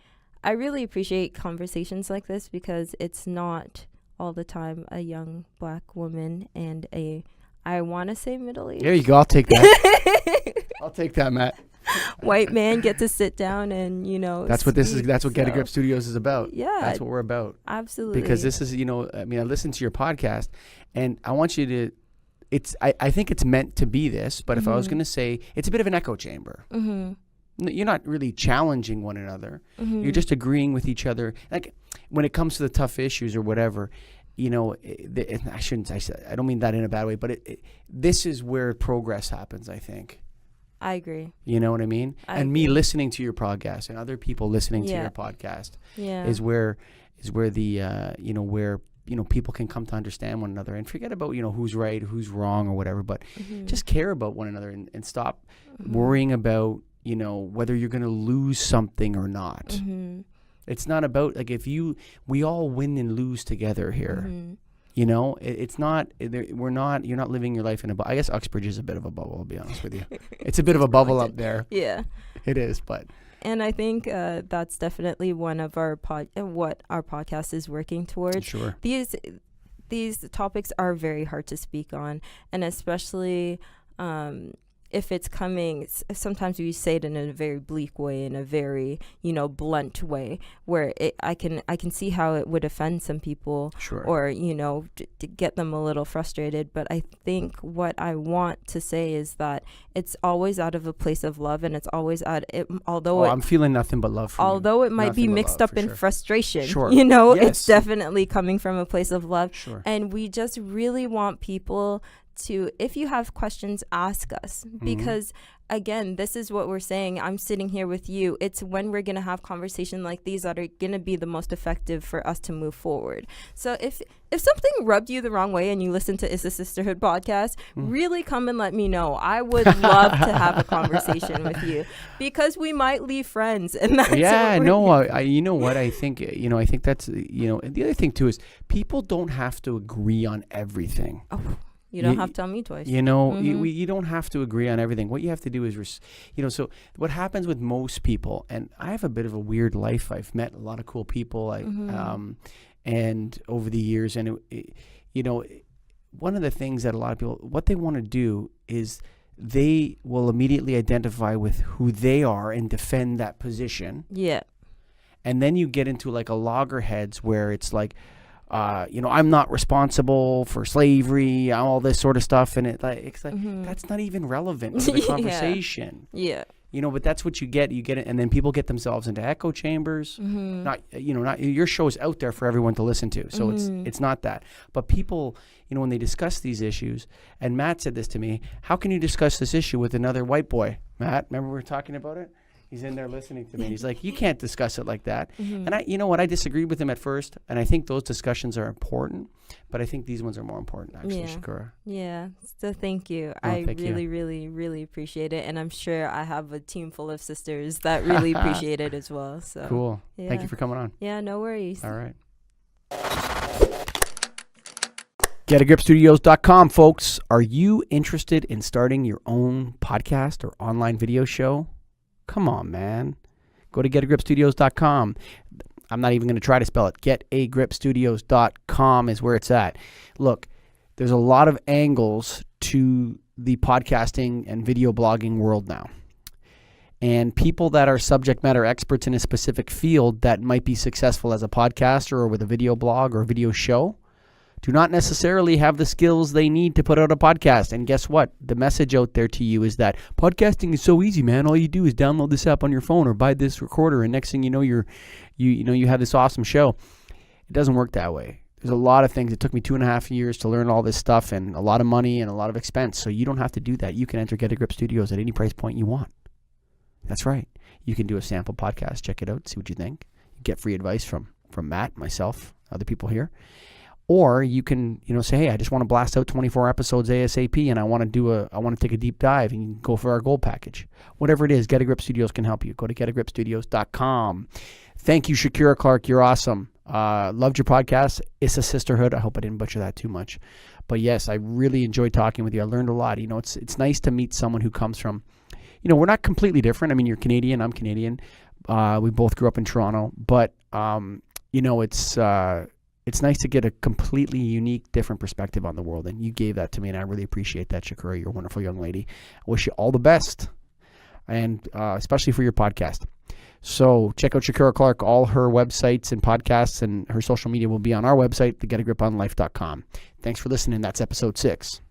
Speaker 2: I really appreciate conversations like this, because it's not all the time a young Black woman and I want to say middle-aged.
Speaker 1: There you go. I'll take that. I'll take that, Matt.
Speaker 2: White man get to sit down and
Speaker 1: That's what this is. That's what Get a Grip Studios is about.
Speaker 2: Yeah,
Speaker 1: that's what we're about.
Speaker 2: Absolutely.
Speaker 1: Because this is I listened to your podcast, and I want you to. I think it's meant to be this, but if I was going to say, it's a bit of an echo chamber. Mm-hmm. You're not really challenging one another. Mm-hmm. You're just agreeing with each other. Like when it comes to the tough issues or whatever, I don't mean that in a bad way, but this is where progress happens, I think.
Speaker 2: I agree.
Speaker 1: You know what I mean? Me listening to your podcast and other people listening to your podcast is where people can come to understand one another and forget about, who's right, who's wrong or whatever, but just care about one another and stop worrying about, whether you're going to lose something or not. Mm-hmm. It's not about we all win and lose together here. Mm-hmm. It's not, you're not living your life in a bubble. I guess Uxbridge is a bit of a bubble, I'll be honest with you. It's a bit of a bubble up there.
Speaker 2: Yeah.
Speaker 1: It is, but.
Speaker 2: And I think that's definitely one of our what our podcast is working towards.
Speaker 1: Sure.
Speaker 2: These topics are very hard to speak on, and especially if it's coming. Sometimes we say it in a very bleak way, in a very blunt way, where I can see how it would offend some people,
Speaker 1: sure,
Speaker 2: or to get them a little frustrated. But I think what I want to say is that it's always out of a place of love, and it's always I'm feeling nothing but love. Although it might be mixed up in frustration, sure.
Speaker 1: Yes.
Speaker 2: It's definitely coming from a place of love,
Speaker 1: sure.
Speaker 2: And we just really want people to, if you have questions, ask us, because again, this is what we're saying. I'm sitting here with you. It's when we're going to have conversation like these that are going to be the most effective for us to move forward. So if something rubbed you the wrong way and you listen to Issa Sisterhood podcast, really come and let me know. I would love to have a conversation with you, because we might leave friends, and that's
Speaker 1: you know what I think. I think that's and the other thing too is people don't have to agree on everything.
Speaker 2: Oh. You don't have to tell me twice.
Speaker 1: You don't have to agree on everything. What you have to do is, so what happens with most people, and I have a bit of a weird life. I've met a lot of cool people, and over the years, and one of the things that a lot of people, what they want to do is they will immediately identify with who they are and defend that position.
Speaker 2: Yeah.
Speaker 1: And then you get into like a loggerheads where it's like, I'm not responsible for slavery, all this sort of stuff. And it's like, that's not even relevant to the conversation.
Speaker 2: Yeah.
Speaker 1: But that's what you get it. And then people get themselves into echo chambers. Not your show is out there for everyone to listen to. So it's not that. But people, when they discuss these issues, and Matt said this to me, how can you discuss this issue with another white boy? Matt, remember we were talking about it? He's in there listening to me. He's like, you can't discuss it like that. And I disagreed with him at first. And I think those discussions are important. But I think these ones are more important, actually, Shukura.
Speaker 2: Yeah. So thank you. Really, really appreciate it. And I'm sure I have a team full of sisters that really appreciate it as well. So
Speaker 1: cool.
Speaker 2: Yeah.
Speaker 1: Thank you for coming on.
Speaker 2: Yeah, no worries.
Speaker 1: All right. GetAGripStudios.com, folks. Are you interested in starting your own podcast or online video show? Come on, man. Go to GetAGripStudios.com. I'm not even going to try to spell it. GetAGripStudios.com is where it's at. Look, there's a lot of angles to the podcasting and video blogging world now. And people that are subject matter experts in a specific field that might be successful as a podcaster or with a video blog or a video show do not necessarily have the skills they need to put out a podcast. And guess what? The message out there to you is that podcasting is so easy, man. All you do is download this app on your phone or buy this recorder, and next thing you know, you have this awesome show. It doesn't work that way. There's a lot of things. It took me 2.5 years to learn all this stuff, and a lot of money and a lot of expense. So you don't have to do that. You can enter Get a Grip Studios at any price point you want. That's right. You can do a sample podcast, check it out, see what you think. Get free advice from Matt, myself, other people here. Or you can, say, hey, I just want to blast out 24 episodes ASAP, and I want to take a deep dive, and you can go for our gold package. Whatever it is, Get a Grip Studios can help you. Go to GetAGripStudios.com. Thank you, Shukura Clarke. You're awesome. Loved your podcast, Issa Sisterhood. I hope I didn't butcher that too much. But yes, I really enjoyed talking with you. I learned a lot. It's nice to meet someone who comes from, we're not completely different. I mean, you're Canadian. I'm Canadian. We both grew up in Toronto. But, it's nice to get a completely unique, different perspective on the world, and you gave that to me, and I really appreciate that, Shukura. You're a wonderful young lady. I wish you all the best, and especially for your podcast. So check out Shukura Clarke. All her websites and podcasts and her social media will be on our website, thegetagriponlife.com. Thanks for listening. That's episode 6.